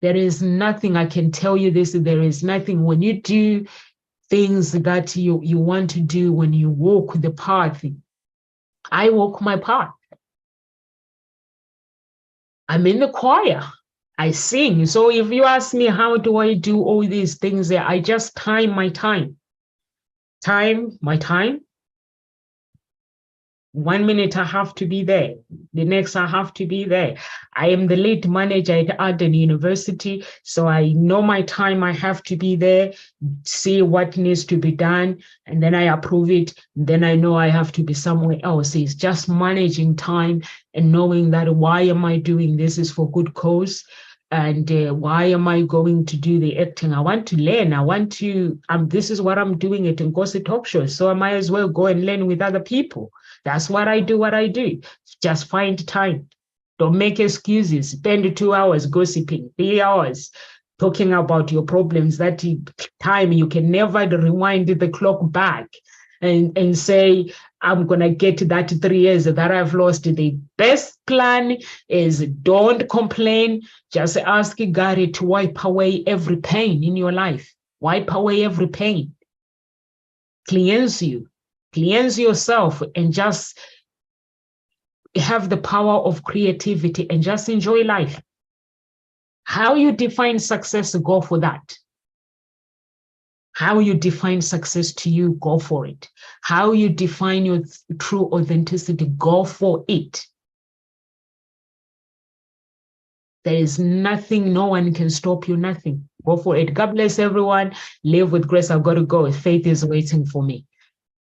There is nothing, I can tell you this, there is nothing when you do things that you want to do, when you walk the path. I walk my path. I'm in the choir. I sing. So if you ask me, how do I do all these things there? I just time my time. Time my time. 1 minute I have to be there. The next I have to be there. I am the lead manager at Arden University, so I know my time I have to be there, see what needs to be done, and then I approve it. Then I know I have to be somewhere else. It's just managing time and knowing that why am I doing this is for good cause. And why am I going to do the acting? I want to learn. This is what I'm doing at Nkosi Talk Show. So I might as well go and learn with other people. That's what I do. Just find time. Don't make excuses. Spend 2 hours gossiping, 3 hours talking about your problems. That time you can never rewind the clock back and say, I'm going to get that 3 years that I've lost. The best plan is don't complain. Just ask God to wipe away every pain in your life. Wipe away every pain. Cleanse you. Cleanse yourself and just have the power of creativity and just enjoy life. How you define success, go for that. How you define success to you, go for it. How you define your true authenticity, go for it. There is nothing, no one can stop you, nothing. Go for it. God bless everyone. Live with grace. I've got to go. Faith is waiting for me.